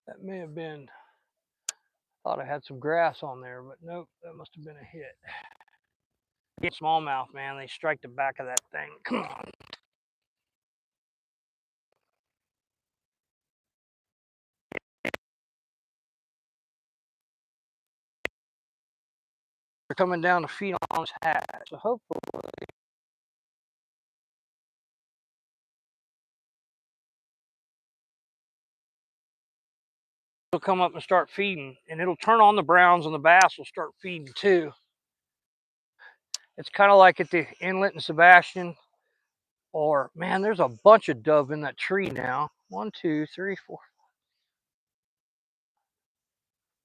That may have been, thought I had some grass on there, but nope, that must have been a hit. Smallmouth, man, they strike the back of that thing. Come on. They're coming down to feed on this hatch. So hopefully they'll come up and start feeding, and it'll turn on the browns, and the bass will start feeding too. It's kind of like at the inlet in Sebastian, or man, there's a bunch of dove in that tree now. 1, 2, 3, 4,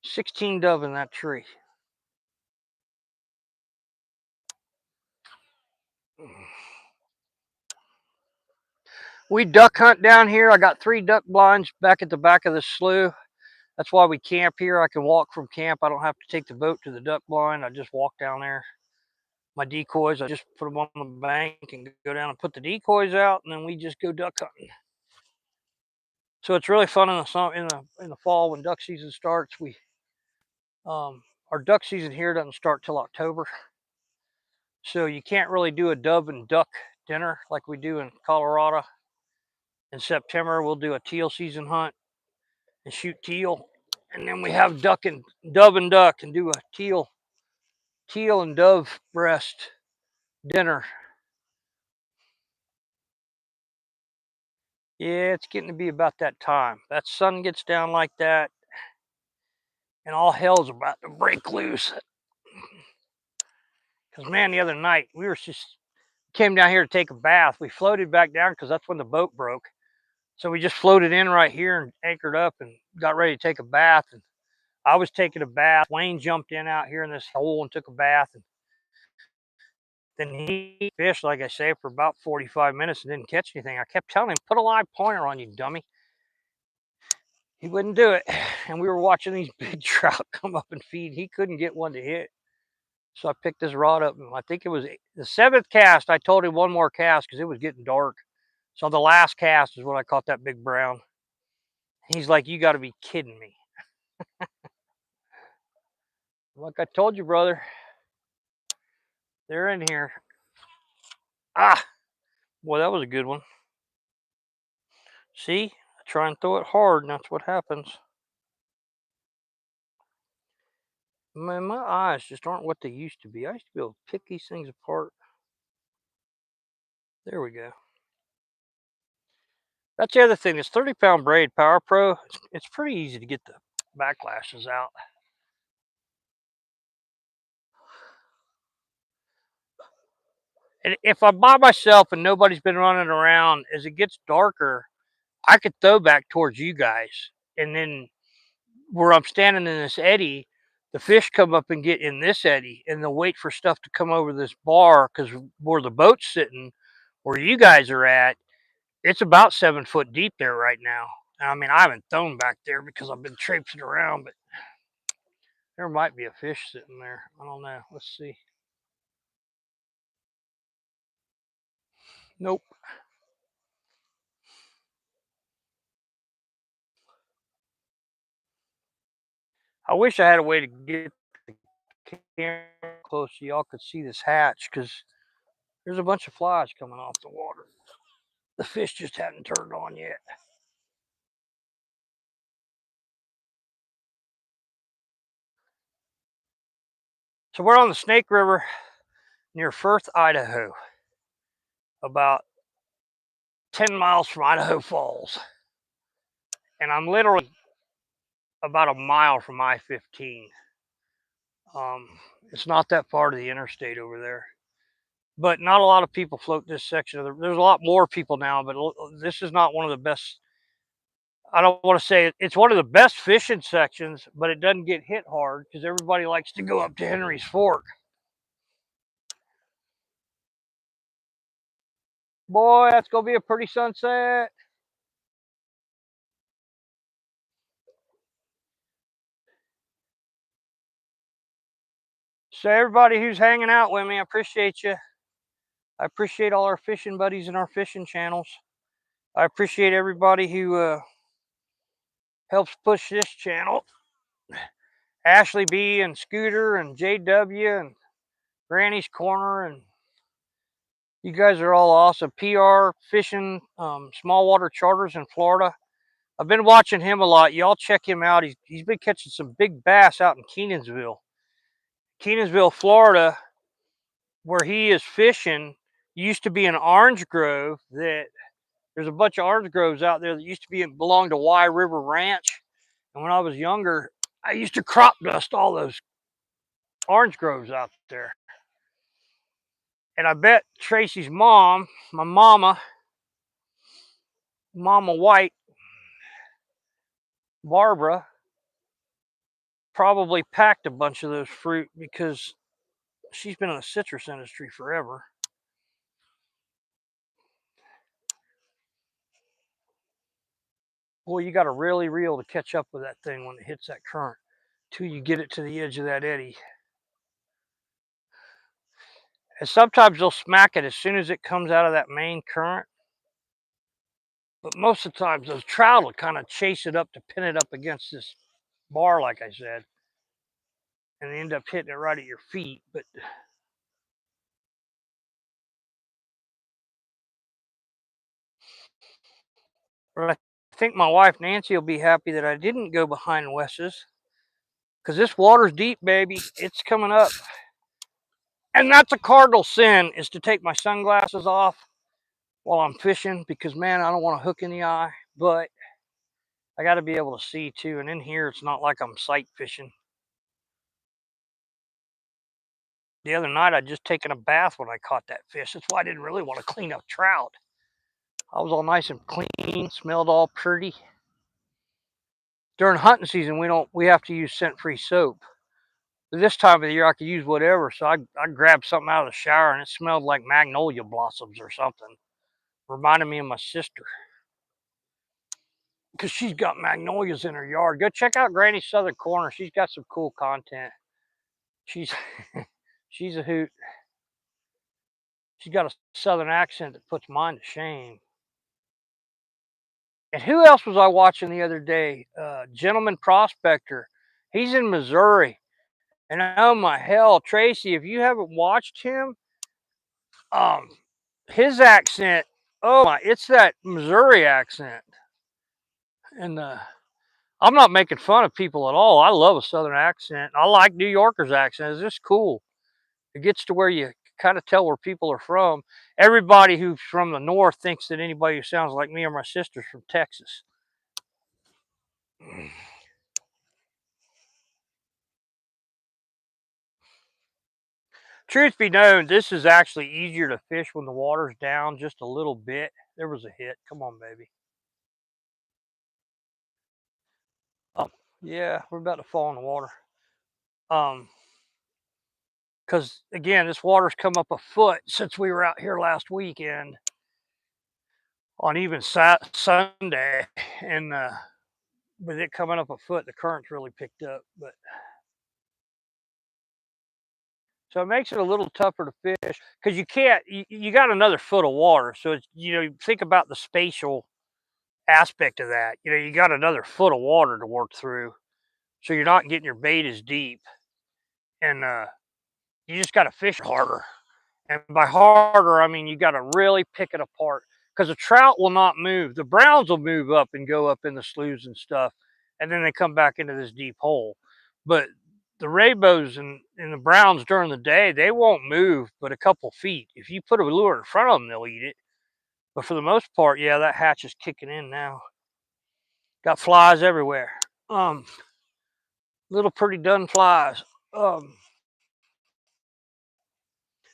16 dove in that tree. We duck hunt down here. I got 3 duck blinds back at the back of the slough. That's why we camp here. I can walk from camp. I don't have to take the boat to the duck blind. I just walk down there. My decoys, I just put them on the bank and go down and put the decoys out, and then we just go duck hunting. So it's really fun in the summer, in the fall when duck season starts. Our duck season here doesn't start till October, so you can't really do a dove and duck dinner like we do in Colorado. In September, we'll do a teal season hunt and shoot teal, and then we have dove and duck and do a teal and dove breast dinner. Yeah, it's getting to be about that time. That sun gets down like that, and all hell's about to break loose. Because man, the other night we were just came down here to take a bath. We floated back down because that's when the boat broke. So we just floated in right here and anchored up and got ready to take a bath. And I was taking a bath. Wayne jumped in out here in this hole and took a bath. And then he fished, like I say, for about 45 minutes and didn't catch anything. I kept telling him, put a live pointer on, you dummy. He wouldn't do it. And we were watching these big trout come up and feed. He couldn't get one to hit. So I picked this rod up, and I think it was the 7th cast. I told him one more cast because it was getting dark. So the last cast is when I caught that big brown. He's like, you got to be kidding me. Like I told you, brother, they're in here. Ah, boy, that was a good one. See, I try and throw it hard, and that's what happens. Man, my eyes just aren't what they used to be. I used to be able to pick these things apart. There we go. That's the other thing. This 30-pound braid Power Pro, it's pretty easy to get the backlashes out. And if I'm by myself and nobody's been running around, as it gets darker, I could throw back towards you guys. And then where I'm standing in this eddy, the fish come up and get in this eddy, and they'll wait for stuff to come over this bar, because where the boat's sitting, where you guys are at, it's about 7 foot deep there right now. I mean, I haven't thrown back there because I've been traipsing around, but there might be a fish sitting there. I don't know. Let's see. Nope. I wish I had a way to get the camera close so y'all could see this hatch, because there's a bunch of flies coming off the water. The fish just hadn't turned on yet. So we're on the Snake River near Firth, Idaho, about 10 miles from Idaho Falls. And I'm literally about a mile from I-15. It's not that far to the interstate over there. But not a lot of people float this section. There's a lot more people now, but this is not one of the best. I don't want to say it's one of the best fishing sections, but it doesn't get hit hard because everybody likes to go up to Henry's Fork. Boy, that's going to be a pretty sunset. So everybody who's hanging out with me, I appreciate you. I appreciate all our fishing buddies and our fishing channels. I appreciate everybody who helps push this channel. Ashley B and Scooter and JW and Granny's Corner, and you guys are all awesome. PR Fishing, Small Water Charters in Florida. I've been watching him a lot. Y'all check him out. He's been catching some big bass out in Kenansville, Florida, where he is fishing. Used to be an orange grove. There's a bunch of orange groves out there that used to belong to Y River Ranch. And when I was younger, I used to crop dust all those orange groves out there. And I bet Tracy's mom, my Mama White, Barbara, probably packed a bunch of those fruit because she's been in the citrus industry forever. Boy, you got to really reel to catch up with that thing when it hits that current till you get it to the edge of that eddy. And sometimes they'll smack it as soon as it comes out of that main current. But most of the times those trout will kind of chase it up to pin it up against this bar, like I said, and they end up hitting it right at your feet. But I think my wife Nancy will be happy that I didn't go behind Wes's, because this water's deep, baby. It's coming up. And that's a cardinal sin, is to take my sunglasses off while I'm fishing, because man, I don't want to hook in the eye, but I got to be able to see too. And in here, it's not like I'm sight fishing. The other night, I'd just taken a bath when I caught that fish. That's why I didn't really want to clean up trout. I was all nice and clean, smelled all pretty. During hunting season, we have to use scent-free soap. But this time of the year, I could use whatever. So I grabbed something out of the shower, and it smelled like magnolia blossoms or something. Reminded me of my sister, because she's got magnolias in her yard. Go check out Granny's Southern Corner. She's got some cool content. She's she's a hoot. She's got a southern accent that puts mine to shame. And who else was I watching the other day? Gentleman Prospector. He's in Missouri. And oh my hell, Tracy, if you haven't watched him, his accent, oh my, it's that Missouri accent. And I'm not making fun of people at all. I love a Southern accent. I like New Yorkers' accents. It's just cool. It gets to where you kind of tell where people are from. Everybody who's from the North thinks that anybody who sounds like me or my sister's from Texas. Truth be known, this is actually easier to fish when the water's down just a little bit. There was a hit. Come on, baby. Oh, yeah, we're about to fall in the water. Um, because again, this water's come up a foot since we were out here last weekend on even Sunday, and with it coming up a foot, the current's really picked up. But so it makes it a little tougher to fish because you can't. You got another foot of water, so it's think about the spatial aspect of that. You got another foot of water to work through, so you're not getting your bait as deep, and you just got to fish harder. And by harder, I mean you got to really pick it apart because the trout will not move. The browns will move up and go up in the sloughs and stuff, and then they come back into this deep hole. But the rainbows and the browns during the day, they won't move but a couple feet. If you put a lure in front of them, they'll eat it. But for the most part, yeah, that hatch is kicking in now. Got flies everywhere. Little pretty done flies. Um,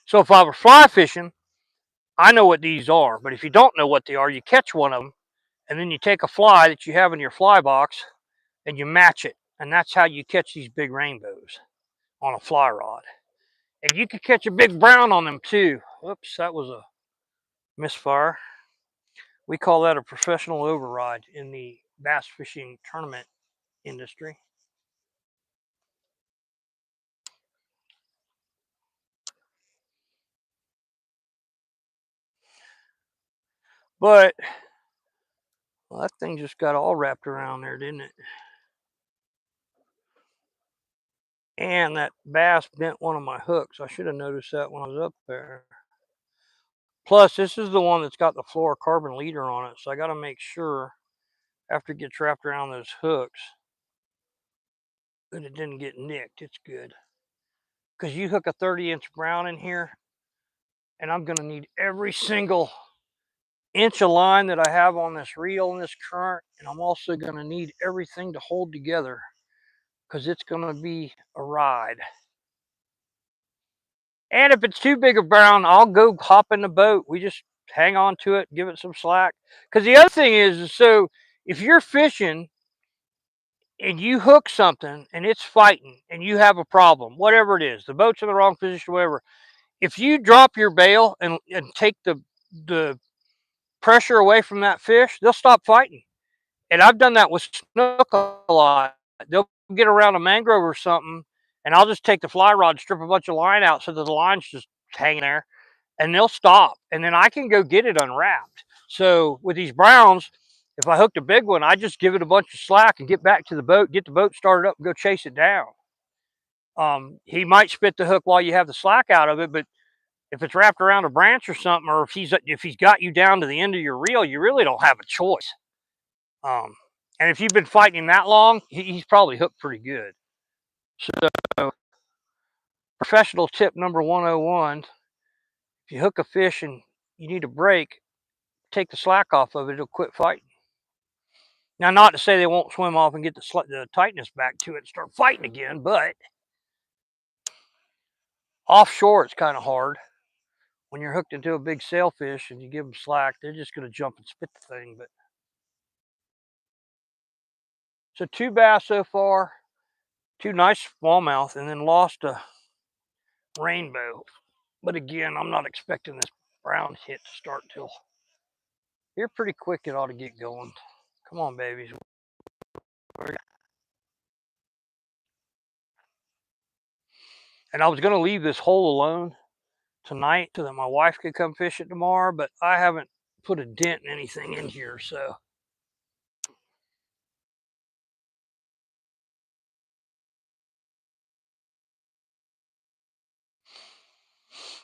so if I were fly fishing, I know what these are. But if you don't know what they are, you catch one of them, and then you take a fly that you have in your fly box and you match it. And that's how you catch these big rainbows on a fly rod. And you can catch a big brown on them too. Whoops, that was a misfire. We call that a professional override in the bass fishing tournament industry. But well, that thing just got all wrapped around there, didn't it? And that bass bent one of my hooks. I should have noticed that when I was up there. Plus, this is the one that's got the fluorocarbon leader on it, so I got to make sure after it gets wrapped around those hooks that it didn't get nicked. It's good. Because you hook a 30-inch brown in here, and I'm going to need every single inch of line that I have on this reel and this current, and I'm also going to need everything to hold together because it's going to be a ride. And if it's too big a brown, I'll go hop in the boat. We just hang on to it, give it some slack. Because the other thing is, so if you're fishing and you hook something and it's fighting and you have a problem, whatever it is, the boat's in the wrong position, whatever, if you drop your bail and take the pressure away from that fish, they'll stop fighting. And I've done that with snook a lot. They'll get around a mangrove or something, and I'll just take the fly rod, strip a bunch of line out so that the line's just hanging there, and they'll stop. And then I can go get it unwrapped. So with these browns, if I hooked a big one, I just give it a bunch of slack and get back to the boat, get the boat started up, and go chase it down. He might spit the hook while you have the slack out of it, but if it's wrapped around a branch or something, or if he's got you down to the end of your reel, you really don't have a choice. Um, and if you've been fighting him that long, he's probably hooked pretty good. So, professional tip number 101: if you hook a fish and you need a break, take the slack off of it; it'll quit fighting. Now, not to say they won't swim off and get the tightness back to it and start fighting again, but offshore it's kind of hard. When you're hooked into a big sailfish and you give them slack, they're just going to jump and spit the thing. But so 2 bass so far, 2 nice smallmouth, and then lost a rainbow. But again, I'm not expecting this brown hit to start till here pretty quick. It ought to get going. Come on, babies. And I was going to leave this hole alone tonight so that my wife could come fish it tomorrow, but I haven't put a dent in anything in here, so.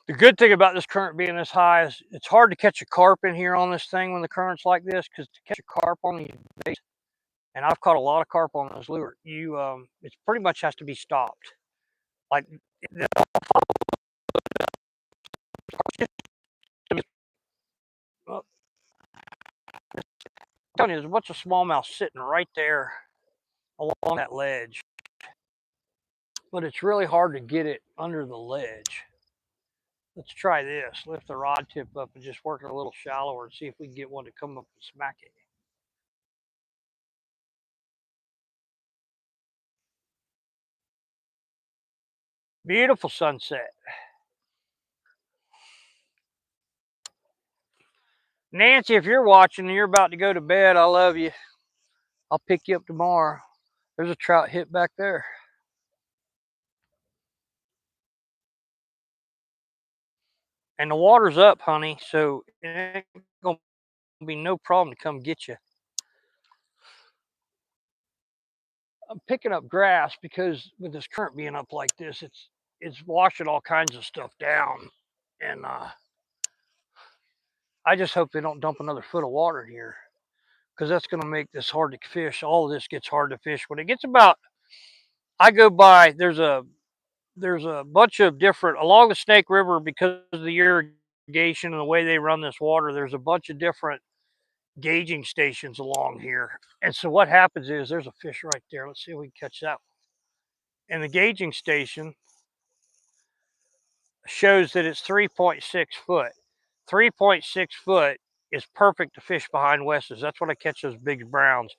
The good thing about this current being this high is it's hard to catch a carp in here on this thing when the current's like this, because to catch a carp on these baits, and I've caught a lot of carp on this lure. It pretty much has to be stopped. Like, I'm telling you, there's a bunch of smallmouth sitting right there along that ledge, but it's really hard to get it under the ledge. Let's try this. Lift the rod tip up and just work it a little shallower and see if we can get one to come up and smack it. Beautiful sunset. Nancy, if you're watching and you're about to go to bed, I love you. I'll pick you up tomorrow. There's a trout hit back there. And the water's up, honey, so it ain't going to be no problem to come get you. I'm picking up grass because with this current being up like this, it's washing all kinds of stuff down. And I just hope they don't dump another foot of water in here, because that's going to make this hard to fish. All of this gets hard to fish. When it gets about, I go by, there's a bunch of different, along the Snake River, because of the irrigation and the way they run this water, there's a bunch of different gauging stations along here. And so what happens is there's a fish right there. Let's see if we can catch that one. And the gauging station shows that it's 3.6 foot. 3.6 foot is perfect to fish behind Wes's. That's when I catch those big browns.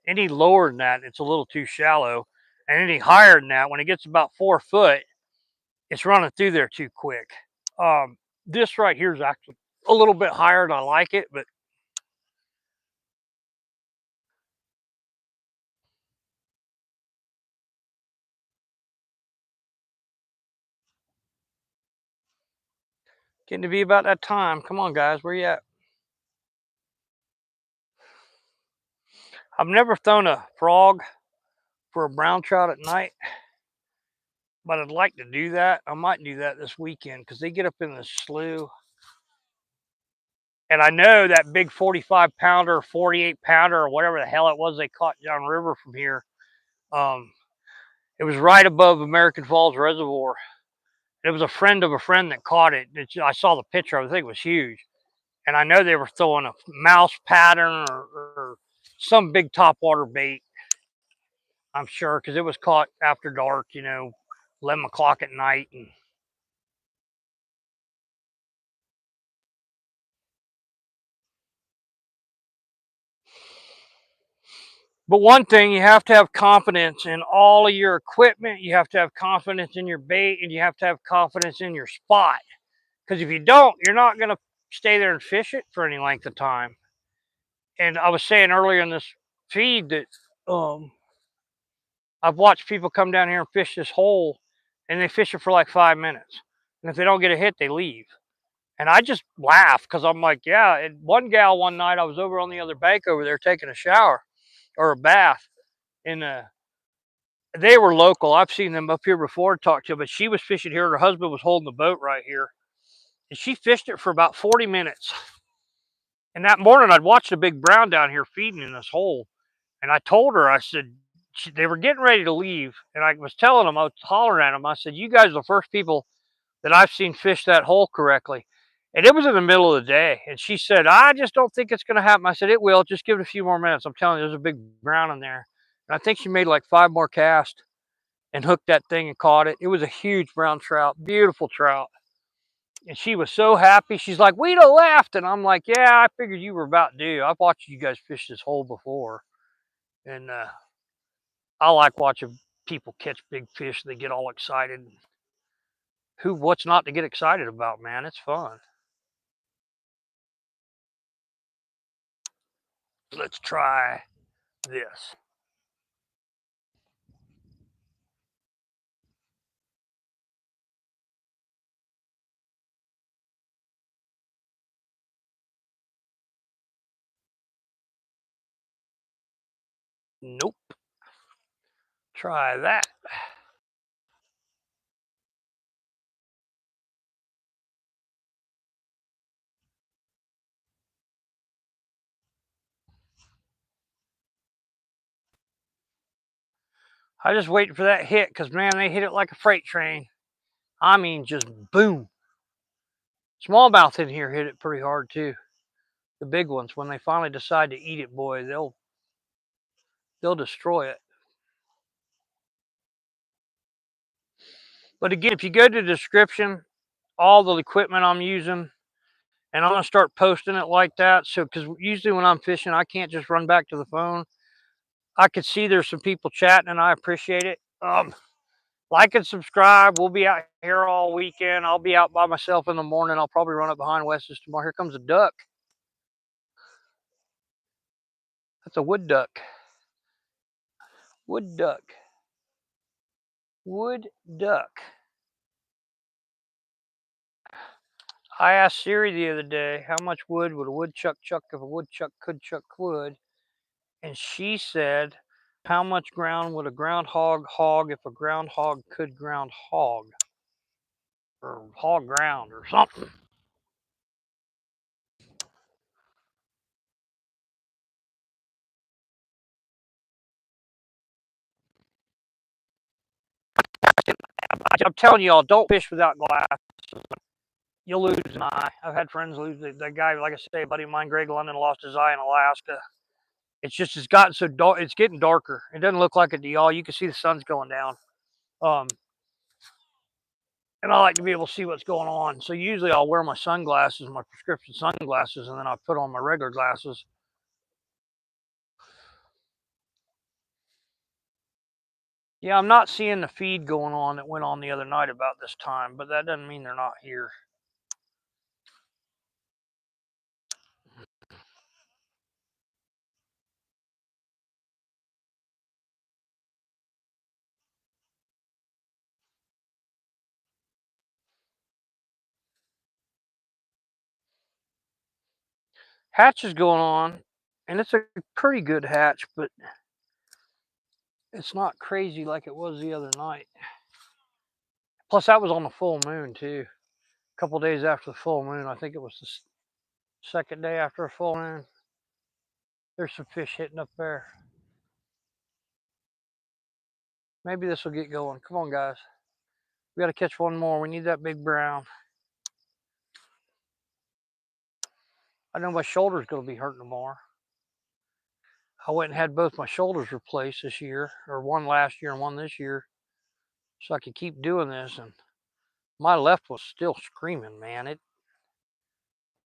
Any lower than that, it's a little too shallow. And any higher than that, when it gets about 4 foot, it's running through there too quick. This right here is actually a little bit higher than I like it, but getting to be about that time. Come on, guys, where you at? I've never thrown a frog for a brown trout at night, but I'd like to do that. I might do that this weekend because they get up in the slough. And I know that big 45 pounder, 48 pounder, or whatever the hell it was they caught downriver from here. Um, it was right above American Falls Reservoir. It was a friend of a friend that caught it. I saw the picture. I think it was huge. And I know they were throwing a mouse pattern or some big topwater bait. I'm sure, because it was caught after dark, 11 o'clock at night. And but one thing, you have to have confidence in all of your equipment. You have to have confidence in your bait, and you have to have confidence in your spot. Because if you don't, you're not going to stay there and fish it for any length of time. And I was saying earlier in this feed that I've watched people come down here and fish this hole, and they fish it for like 5 minutes. And if they don't get a hit, they leave. And I just laugh because I'm like, yeah. And one gal one night, I was over on the other bank over there taking a shower or a bath, and they were local. I've seen them up here before, talked to them, but she was fishing here. Her husband was holding the boat right here, and she fished it for about 40 minutes. And that morning, I'd watched a big brown down here feeding in this hole, and I told her, I said, they were getting ready to leave, and I was telling them, I was hollering at them. I said, "You guys are the first people that I've seen fish that hole correctly." And it was in the middle of the day, and she said, "I just don't think it's going to happen." I said, "It will. Just give it a few more minutes. I'm telling you, there's a big brown in there." And I think she made like 5 more casts and hooked that thing and caught it. It was a huge brown trout, beautiful trout. And she was so happy. She's like, "We'd have left." And I'm like, "Yeah, I figured you were about due. I've watched you guys fish this hole before." And I like watching people catch big fish. They get all excited. What's not to get excited about, man? It's fun. Let's try this. Nope. Try that. I just waiting for that hit because, man, they hit it like a freight train. I mean, just boom. Smallmouth in here hit it pretty hard too. The big ones, when they finally decide to eat it, boy, they'll destroy it. But again, if you go to the description, all the equipment I'm using, and I'm gonna start posting it like that. So, because usually when I'm fishing, I can't just run back to the phone. I could see there's some people chatting, and I appreciate it. Like and subscribe. We'll be out here all weekend. I'll be out by myself in the morning. I'll probably run up behind Wes's tomorrow. Here comes a duck. That's a wood duck. Wood duck. Wood duck. I asked Siri the other day, how much wood would a woodchuck chuck if a woodchuck could chuck wood? And she said, how much ground would a groundhog hog if a groundhog could ground hog? Or hog ground or something. I'm telling y'all, don't fish without glasses. You'll lose an eye. I've had friends lose the guy, like I say, a buddy of mine, Greg London, lost his eye in Alaska. It's gotten so dark. It's getting darker. It doesn't look like it to y'all. You can see the sun's going down. And I like to be able to see what's going on. So usually I'll wear my sunglasses, my prescription sunglasses, and then I'll put on my regular glasses. Yeah, I'm not seeing the feed going on that went on the other night about this time, but that doesn't mean they're not here. Hatch is going on, and it's a pretty good hatch, but it's not crazy like it was the other night. Plus, that was on the full moon, too. A couple days after the full moon. I think it was the second day after a full moon. There's some fish hitting up there. Maybe this will get going. Come on, guys. We got to catch one more. We need that big brown. I know my shoulder's going to be hurting tomorrow. I went and had both my shoulders replaced this year, or one last year and one this year, so I could keep doing this. And my left was still screaming, man. It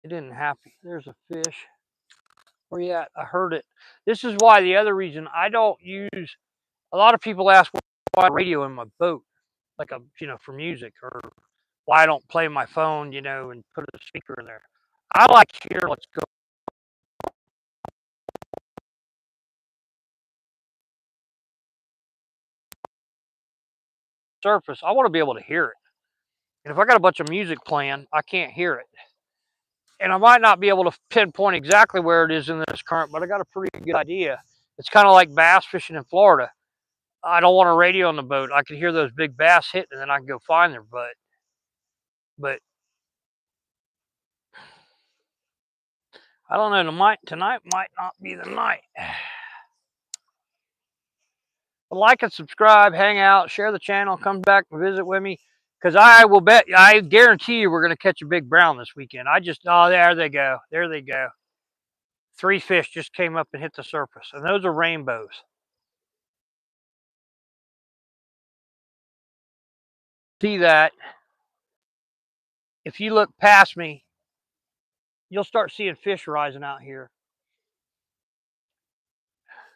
didn't happy. There's a fish. Where you at? I heard it. This is why the other reason I don't use. A lot of people ask why radio in my boat, like for music, or why I don't play my phone, and put a speaker in there. I like to hear what's going. Surface. I want to be able to hear it. And if I got a bunch of music playing, I can't hear it. And I might not be able to pinpoint exactly where it is in this current, but I got a pretty good idea. It's kind of like bass fishing in Florida. I don't want a radio on the boat. I can hear those big bass hitting, and then I can go find their butt. But I don't know. Tonight might not be the night. But like and subscribe, hang out, share the channel, come back and visit with me. Because I guarantee you we're going to catch a big brown this weekend. There they go. There they go. 3 fish just came up and hit the surface. And those are rainbows. See that? If you look past me, you'll start seeing fish rising out here.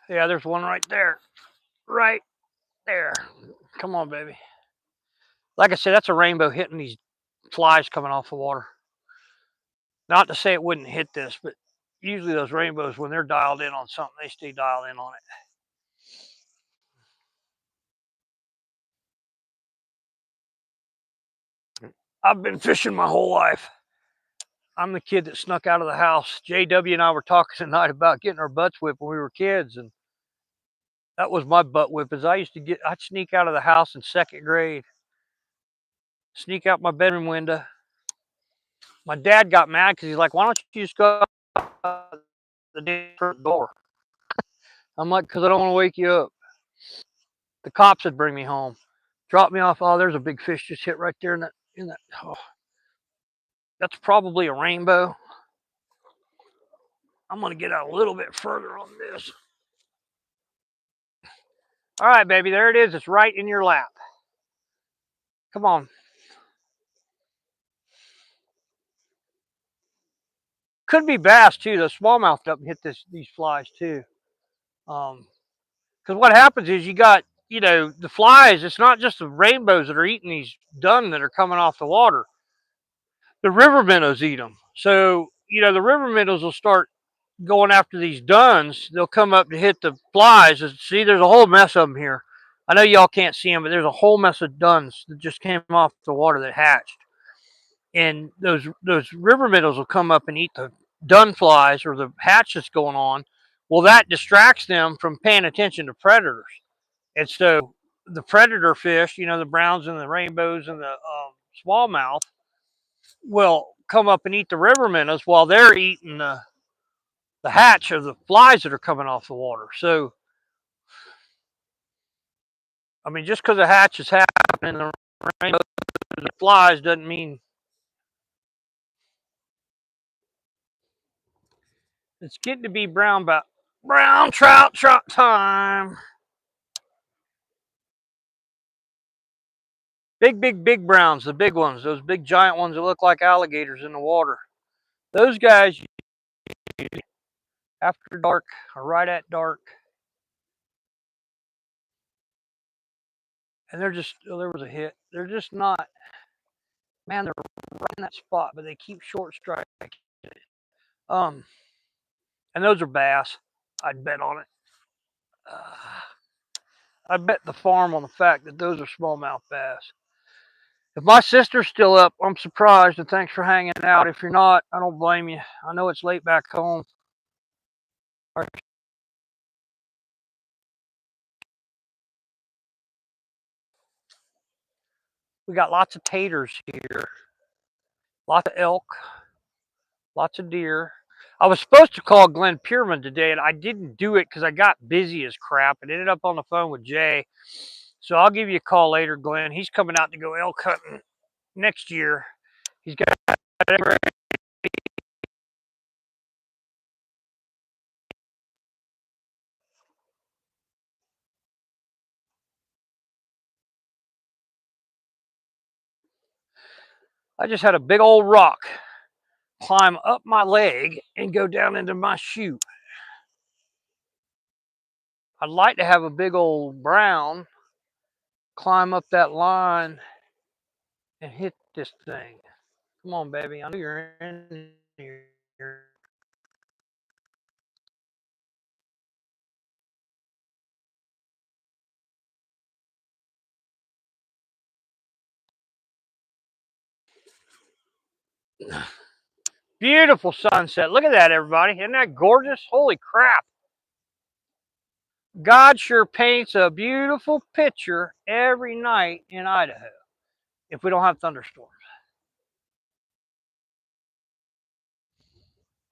Yeah, there's one right there. Right there. Come on, baby. Like I said, that's a rainbow hitting these flies coming off the water. Not to say it wouldn't hit this, but usually those rainbows, when they're dialed in on something, they stay dialed in on it. I've been fishing my whole life. I'm the kid that snuck out of the house. JW and I were talking tonight about getting our butts whipped when we were kids, and that was my butt whip. I'd sneak out of the house in 2nd grade, sneak out my bedroom window. My dad got mad because he's like, "Why don't you just go out the front door?" I'm like, "Because I don't want to wake you up." The cops would bring me home, drop me off. Oh, there's a big fish just hit right there in that. Oh, that's probably a rainbow. I'm gonna get out a little bit further on this. All right, baby, there it is. It's right in your lap. Come on. Could be bass too. The smallmouth up and hit these flies too. Because what happens is you got, the flies. It's not just the rainbows that are eating these dun that are coming off the water. The river minnows eat them. So the river minnows will start going after these duns. They'll come up to hit the flies. And see, there's a whole mess of them here. I know y'all can't see them, but there's a whole mess of duns that just came off the water that hatched. And those river minnows will come up and eat the dun flies or the hatch that's going on. Well, that distracts them from paying attention to predators. And so the predator fish, the browns and the rainbows and the smallmouth, will come up and eat the river minnows while they're eating the hatch of the flies that are coming off the water. So, I mean, just because a hatch is happening, the rainbows and the flies doesn't mean it's getting to be brown trout time. Big browns, the big ones, those big giant ones that look like alligators in the water. Those guys, after dark or right at dark, and they're just, oh, there was a hit. They're just not, man, they're right in that spot, but they keep short striking. And those are bass. I'd bet on it. I'd bet the farm on the fact that those are smallmouth bass. If my sister's still up, I'm surprised, and thanks for hanging out. If you're not, I don't blame you. I know it's late back home. We got lots of taters here, lots of elk, lots of deer. I was supposed to call Glenn Pierman today, and I didn't do it because I got busy as crap and ended up on the phone with Jay. So I'll give you a call later, Glenn. He's coming out to go elk hunting next year. He's got I just had a big old rock climb up my leg and go down into my shoe. I'd like to have a big old brown climb up that line and hit this thing. Come on, baby. I know you're in here. Beautiful sunset. Look at that, everybody. Isn't that gorgeous? Holy crap. God sure paints a beautiful picture every night in Idaho if we don't have thunderstorms.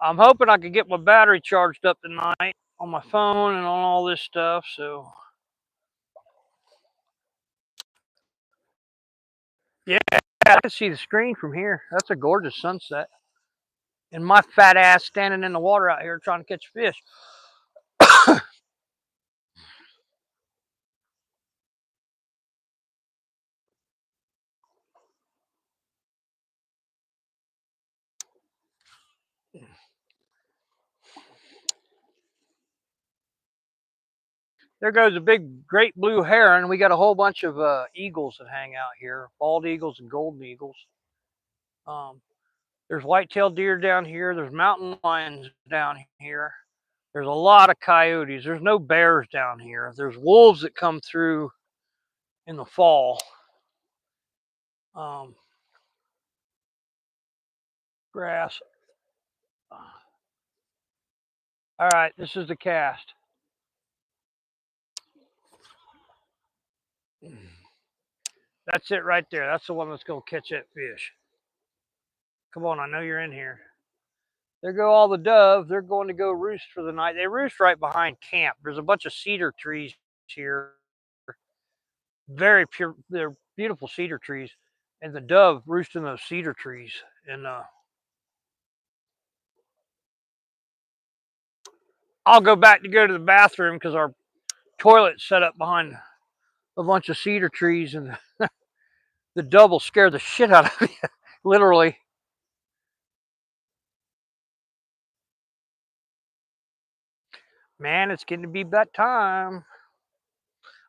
I'm hoping I can get my battery charged up tonight on my phone and on all this stuff. So, yeah, I can see the screen from here. That's a gorgeous sunset. And my fat ass standing in the water out here trying to catch fish. There goes a big great blue heron. We got a whole bunch of eagles that hang out here, bald eagles and golden eagles. Um, there's white-tailed deer down here. There's mountain lions down here. There's a lot of coyotes. There's no bears down here. There's wolves that come through in the fall. Grass. All right, this is the cast. That's it right there. That's the one that's going to catch that fish. Come on, I know you're in here. There go all the doves. They're going to go roost for the night. They roost right behind camp. There's a bunch of cedar trees here. Very pure. They're beautiful cedar trees, and the dove roost in those cedar trees. And I'll go back to go to the bathroom because our toilet's set up behind a bunch of cedar trees, and the dove will scare the shit out of you, literally. Man, it's getting to be that time.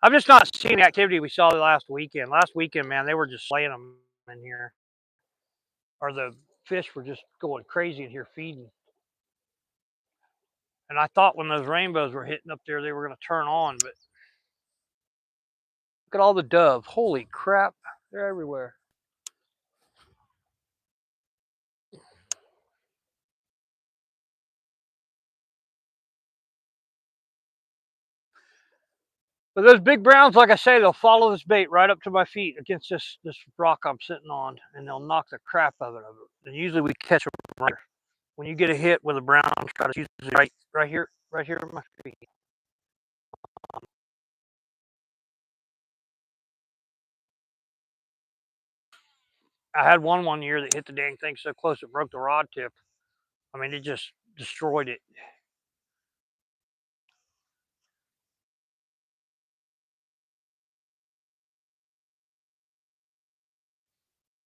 I'm just not seeing the activity we saw last weekend. Last weekend, man, they were just slaying them in here, or the fish were just going crazy in here feeding. And I thought when those rainbows were hitting up there, they were going to turn on, but look at all the dove. Holy crap, they're everywhere. But those big browns, like I say, they'll follow this bait right up to my feet against this rock I'm sitting on, and they'll knock the crap out of it. And usually we catch them right there. When you get a hit with a brown trout, it's usually right here at my feet. I had one year that hit the dang thing so close it broke the rod tip. I mean, it just destroyed it.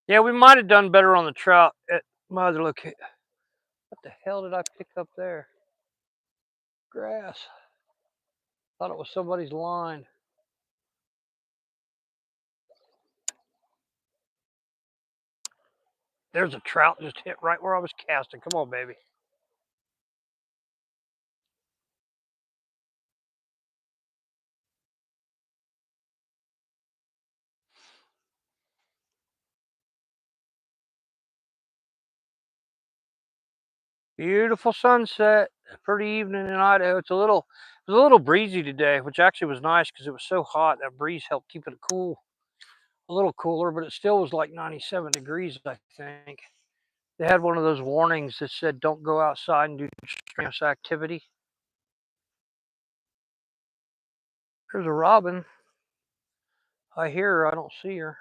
Yeah, we might have done better on the trout at my other location. What the hell did I pick up there? Grass. Thought it was somebody's line. There's a trout just hit right where I was casting. Come on, baby. Beautiful sunset. Pretty evening in Idaho. It was a little breezy today, which actually was nice because it was so hot. That breeze helped keep it cool, a little cooler, but it still was like 97 degrees, I think. They had one of those warnings that said don't go outside and do strenuous activity. There's a robin. I hear her. I don't see her.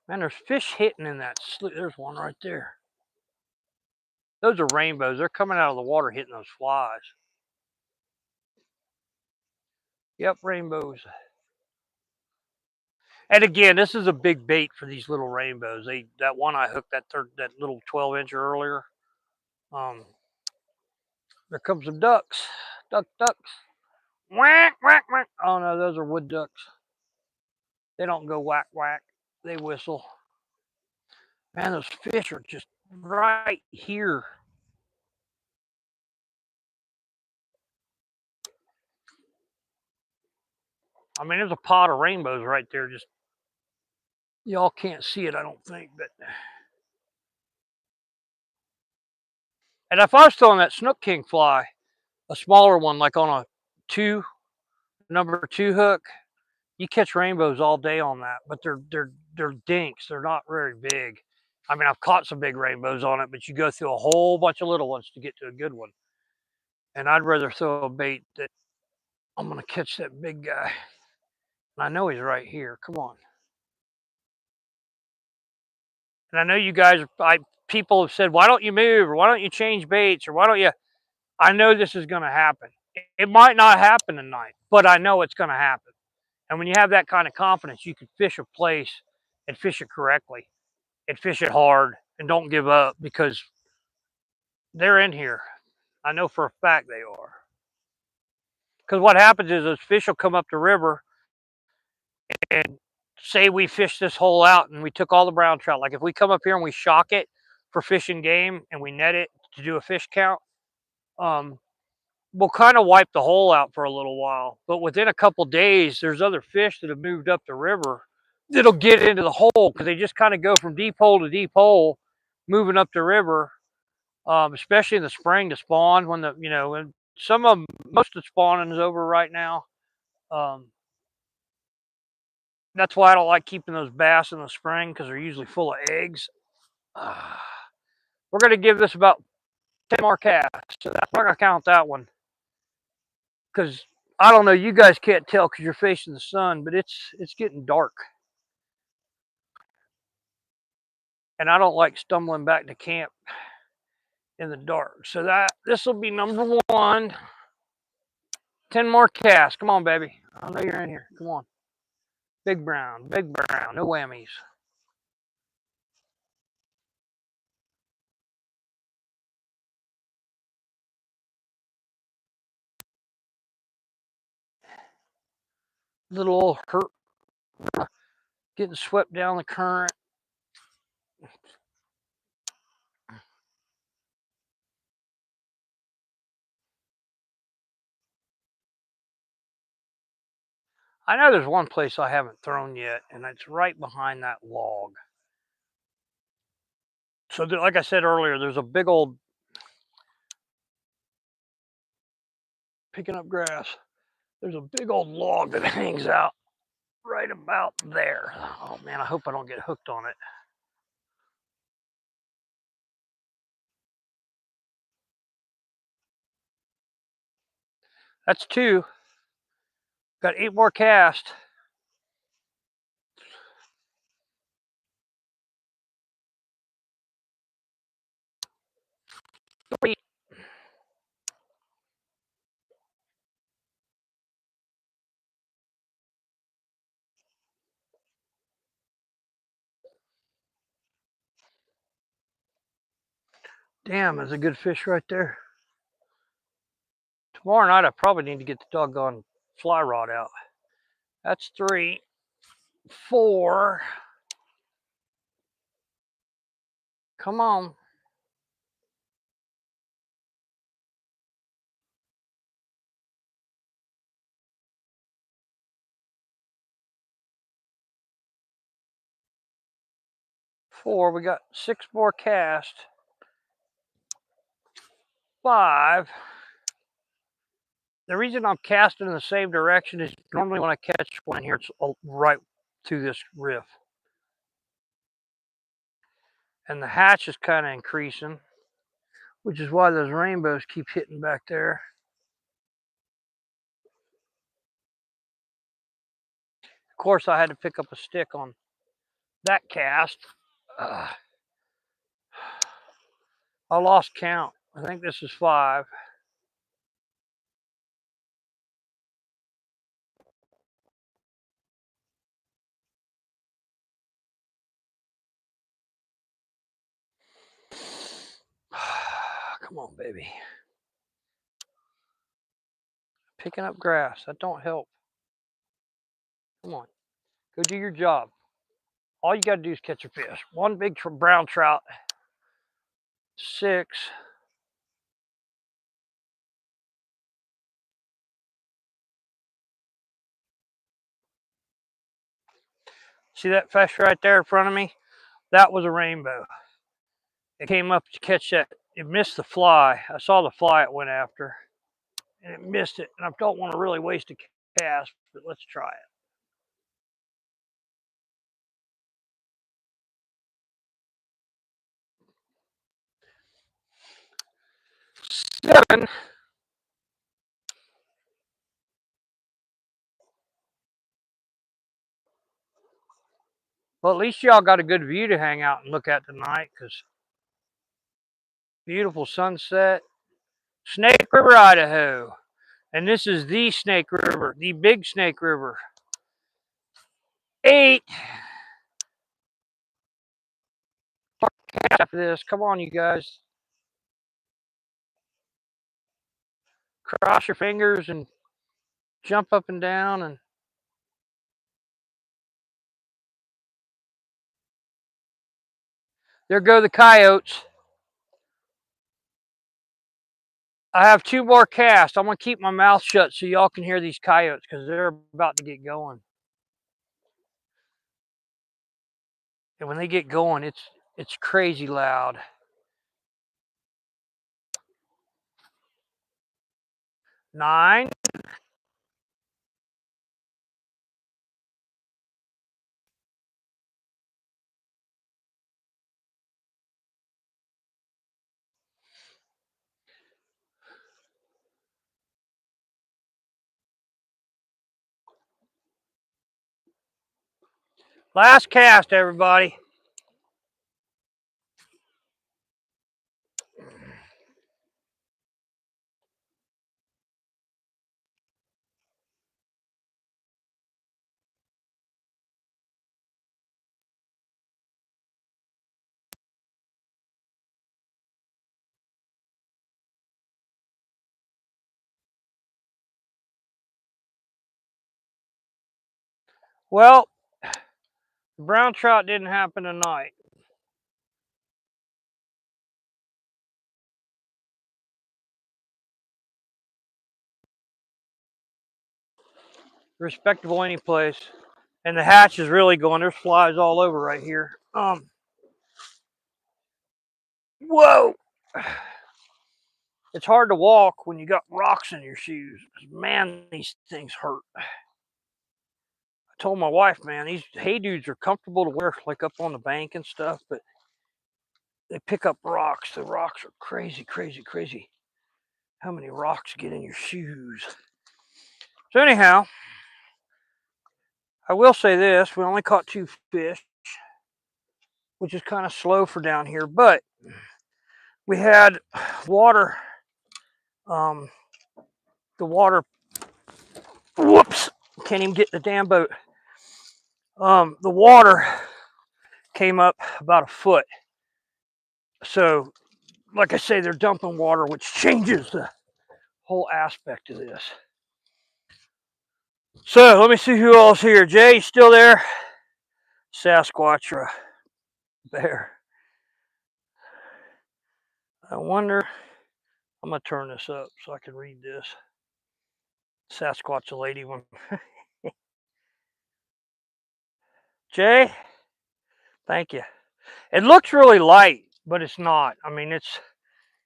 Man, there's fish hitting in that slough. There's one right there. Those are rainbows. They're coming out of the water hitting those flies. Yep, rainbows. And again, this is a big bait for these little rainbows. That one I hooked that little 12-incher earlier. There comes some ducks. Ducks. Whack, whack, whack. Oh no, those are wood ducks. They don't go whack, whack. They whistle. Man, those fish are just right here. I mean, there's a pot of rainbows right there. Just y'all can't see it, I don't think, but. And if I was throwing that Snook King fly, a smaller one, like on a number two hook, you catch rainbows all day on that. But they're dinks. They're not very big. I mean, I've caught some big rainbows on it, but you go through a whole bunch of little ones to get to a good one. And I'd rather throw a bait that I'm gonna catch that big guy. And I know he's right here. Come on. And I know you guys, people have said, why don't you move, or why don't you change baits, or why don't you? I know this is going to happen. It might not happen tonight, but I know it's going to happen. And when you have that kind of confidence, you can fish a place and fish it correctly and fish it hard and don't give up because they're in here. I know for a fact they are. Because what happens is those fish will come up the river and say we fished this hole out and we took all the brown trout. Like if we come up here and we shock it for fishing game and we net it to do a fish count, we'll kind of wipe the hole out for a little while. But within a couple days, there's other fish that have moved up the river that'll get into the hole because they just kind of go from deep hole to deep hole, moving up the river, especially in the spring to spawn. When and some of them, most of the spawning is over right now. That's why I don't like keeping those bass in the spring because they're usually full of eggs. We're going to give this about 10 more casts. So we're going to count that one because I don't know, you guys can't tell because you're facing the sun, but it's getting dark. And I don't like stumbling back to camp in the dark. So this will be number 1. 10 more casts. Come on, baby. I know you're in here. Come on. Big brown, no whammies. Little old hurt, getting swept down the current. I know there's one place I haven't thrown yet, and it's right behind that log. So like I said earlier, there's a big old, picking up grass, there's a big old log that hangs out right about there. Oh man, I hope I don't get hooked on it. That's 2. Got 8 more casts. 3. Damn, that's a good fish right there. Tomorrow night I probably need to get the doggone fly rod out. That's 3. 4. Come on. Four. We got 6 more casts. 5. The reason I'm casting in the same direction is normally when I catch one here, it's right to this riff. And the hatch is kind of increasing, which is why those rainbows keep hitting back there. Of course, I had to pick up a stick on that cast. I lost count. I think this is 5. Come on, baby. Picking up grass. That don't help. Come on. Go do your job. All you got to do is catch a fish. 1 big brown trout. 6. See that fish right there in front of me? That was a rainbow. It came up to catch that. It missed the fly. I saw the fly it went after, and it missed it. And I don't want to really waste a cast, but let's try it. 7. Well, at least y'all got a good view to hang out and look at tonight, because beautiful sunset. Snake River, Idaho. And this is the Snake River, the big Snake River. 8. After this, come on, you guys. Cross your fingers and jump up and down, and there go the coyotes. I have 2 more casts. I'm going to keep my mouth shut so y'all can hear these coyotes, because they're about to get going. And when they get going, it's crazy loud. 9. Last cast, everybody. Well, the brown trout didn't happen tonight. Respectable any place. And the hatch is really going. There's flies all over right here. Whoa. It's hard to walk when you got rocks in your shoes. Man, these things hurt. I told my wife, man, these hay dudes are comfortable to wear, like up on the bank and stuff, but they pick up rocks. The rocks are crazy, crazy, crazy. How many rocks get in your shoes? So anyhow, I will say this: we only caught 2 fish, which is kind of slow for down here, but we had water. The water. Whoops! Can't even get in the damn boat. The water came up about a foot. So, like I say, they're dumping water, which changes the whole aspect of this. So let me see who all's here. Jay, you still there? Sasquatch bear. I wonder. I'm gonna turn this up so I can read this. Sasquatch, a lady one. Jay, thank you. It looks really light, but it's not. I mean, it's.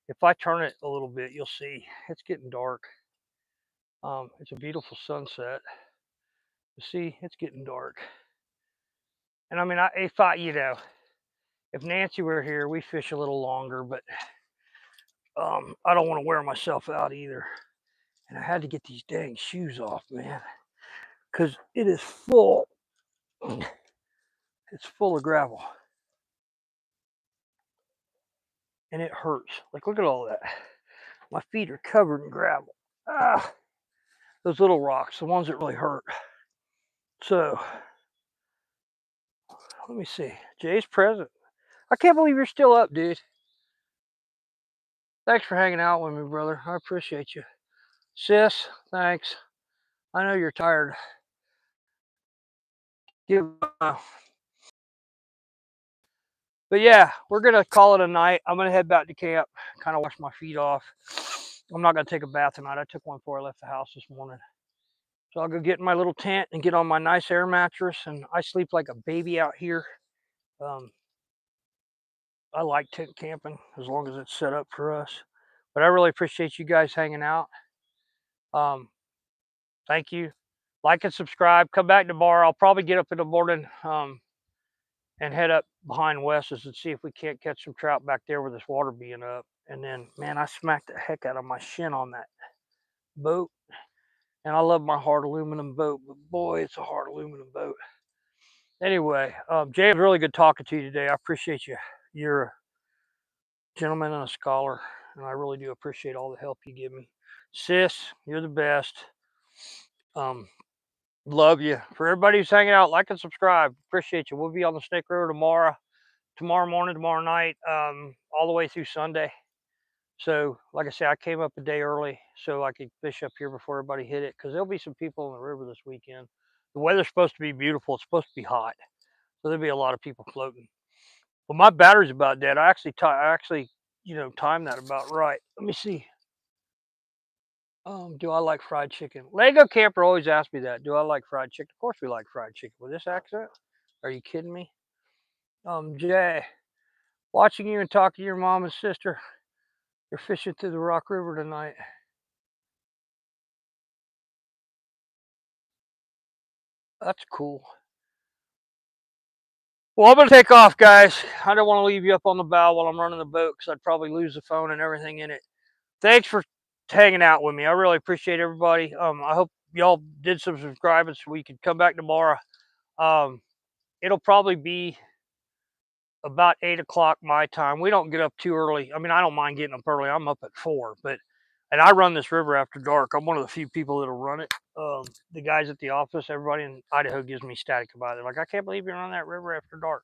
If I turn it a little bit, you'll see it's getting dark. It's a beautiful sunset. You see, it's getting dark. And I mean, if if Nancy were here, we fish a little longer, but I don't want to wear myself out either. And I had to get these dang shoes off, man, because it is full. It's full of gravel. And it hurts. Like, look at all that. My feet are covered in gravel. Ah, those little rocks, the ones that really hurt. So, let me see. Jay's present. I can't believe you're still up, dude. Thanks for hanging out with me, brother. I appreciate you. Sis, thanks. I know you're tired. But yeah, we're gonna call it a night. I'm gonna head back to camp, kind of wash my feet off. I'm not gonna take a bath tonight. I took one before I left the house this morning. So I'll go get in my little tent and get on my nice air mattress, and I sleep like a baby out here. I like tent camping as long as it's set up for us. But I really appreciate you guys hanging out. Thank you. Like and subscribe. Come back tomorrow. I'll probably get up in the morning and head up behind Wes's and see if we can't catch some trout back there with this water being up. And then, man, I smacked the heck out of my shin on that boat. And I love my hard aluminum boat, but boy, it's a hard aluminum boat. Anyway, Jay, it was really good talking to you today. I appreciate you. You're a gentleman and a scholar, and I really do appreciate all the help you give me. Sis, you're the best. Love you. For everybody who's hanging out, like and subscribe. Appreciate you. We'll be on the Snake River tomorrow morning, tomorrow night, all the way through Sunday. So, like I said, I came up a day early so I could fish up here before everybody hit it, because there'll be some people in the river this weekend. The weather's supposed to be beautiful. It's supposed to be hot, so there'll be a lot of people floating. Well, my battery's about dead. I actually timed that about right. Let me see. Do I like fried chicken? Lego Camper always asks me that. Do I like fried chicken? Of course we like fried chicken. With this accent? Are you kidding me? Jay, watching you and talking to your mom and sister. You're fishing through the Rock River tonight. That's cool. Well, I'm going to take off, guys. I don't want to leave you up on the bow while I'm running the boat, because I'd probably lose the phone and everything in it. Thanks for hanging out with me. I really appreciate everybody. I hope y'all did some subscribing so we could come back tomorrow. it'll probably be about 8 o'clock my time. We don't get up too early. I mean, I don't mind getting up early. I'm up at 4, and I run this river after dark. I'm one of the few people that'll run it. The guys at the office, everybody in Idaho gives me static about it. They're like, I can't believe you run that river after dark.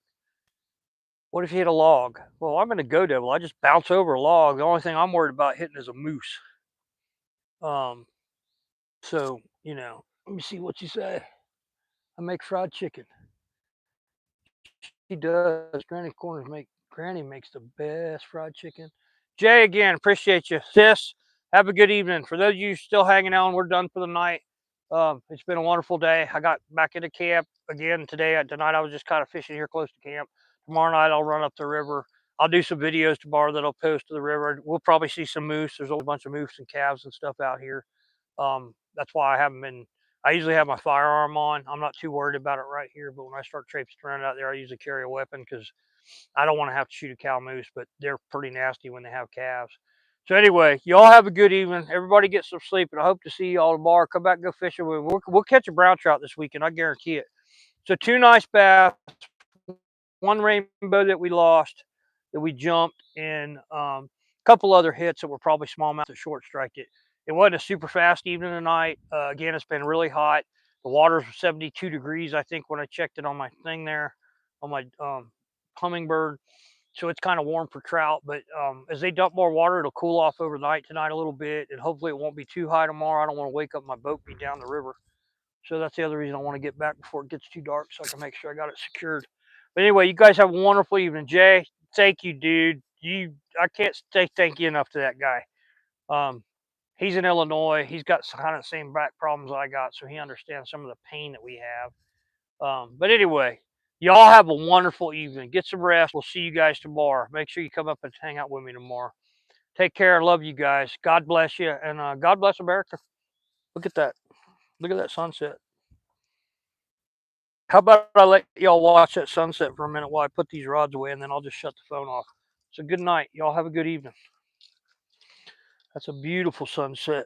What if you hit a log? Well, I'm in a Go Devil. I just bounce over a log. The only thing I'm worried about hitting is a moose. So, let me see what you say. I make fried chicken. She does. Granny makes the best fried chicken. Jay, again, appreciate you. Sis, have a good evening. For those of you still hanging out, we're done for the night. It's been a wonderful day. I got back into camp again today. Tonight I was just kind of fishing here close to camp. Tomorrow night I'll run up the river. I'll do some videos tomorrow that I'll post to the river. We'll probably see some moose. There's a whole bunch of moose and calves and stuff out here. That's why I haven't been. I usually have my firearm on. I'm not too worried about it right here, but when I start traipsing around out there, I usually carry a weapon because I don't want to have to shoot a cow moose, but they're pretty nasty when they have calves. So anyway, y'all have a good evening. Everybody get some sleep, and I hope to see y'all tomorrow. Come back and go fishing. We'll catch a brown trout this weekend. I guarantee it. So 2 nice bass, 1 rainbow that we lost, that we jumped, and a couple other hits that were probably smallmouth that short striked it. It wasn't a super fast evening tonight. Again, it's been really hot. The water's 72 degrees, I think, when I checked it on my thing there, on my hummingbird. So it's kind of warm for trout, but as they dump more water, it'll cool off overnight tonight a little bit, and hopefully it won't be too high tomorrow. I don't want to wake up my boat be down the river. So that's the other reason I want to get back before it gets too dark so I can make sure I got it secured. But anyway, you guys have a wonderful evening. Jay, thank you, dude. I can't say thank you enough to that guy. He's in Illinois. He's got kind of the same back problems I got, so he understands some of the pain that we have. But anyway, y'all have a wonderful evening. Get some rest. We'll see you guys tomorrow. Make sure you come up and hang out with me tomorrow. Take care. I love you guys. God bless you, and God bless America. Look at that. Look at that sunset. How about I let y'all watch that sunset for a minute while I put these rods away, and then I'll just shut the phone off. So good night. Y'all have a good evening. That's a beautiful sunset.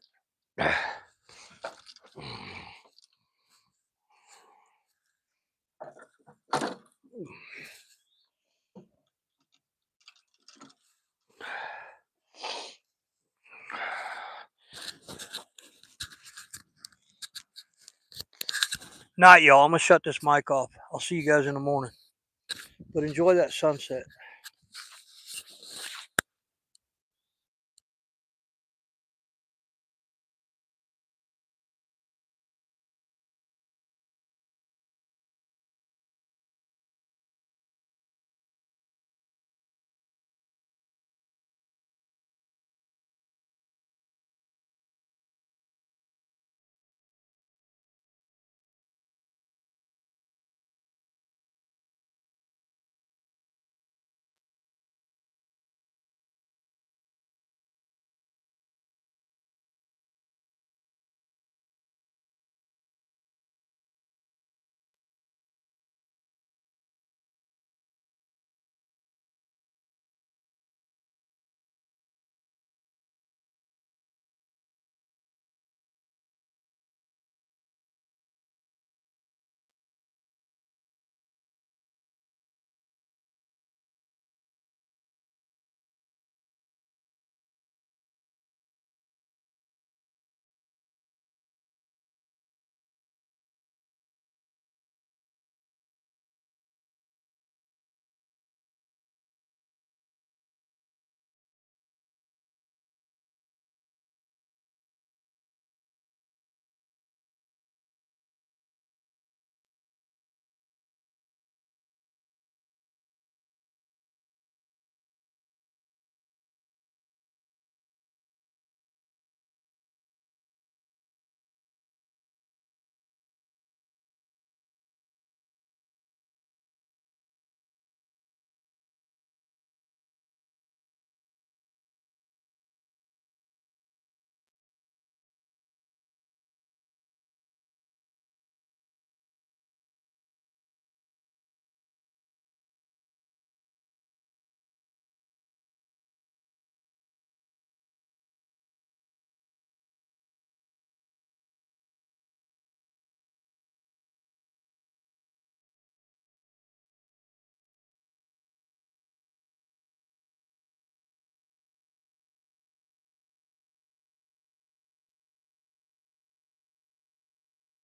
Night, y'all. I'm going to shut this mic off. I'll see you guys in the morning. But enjoy that sunset.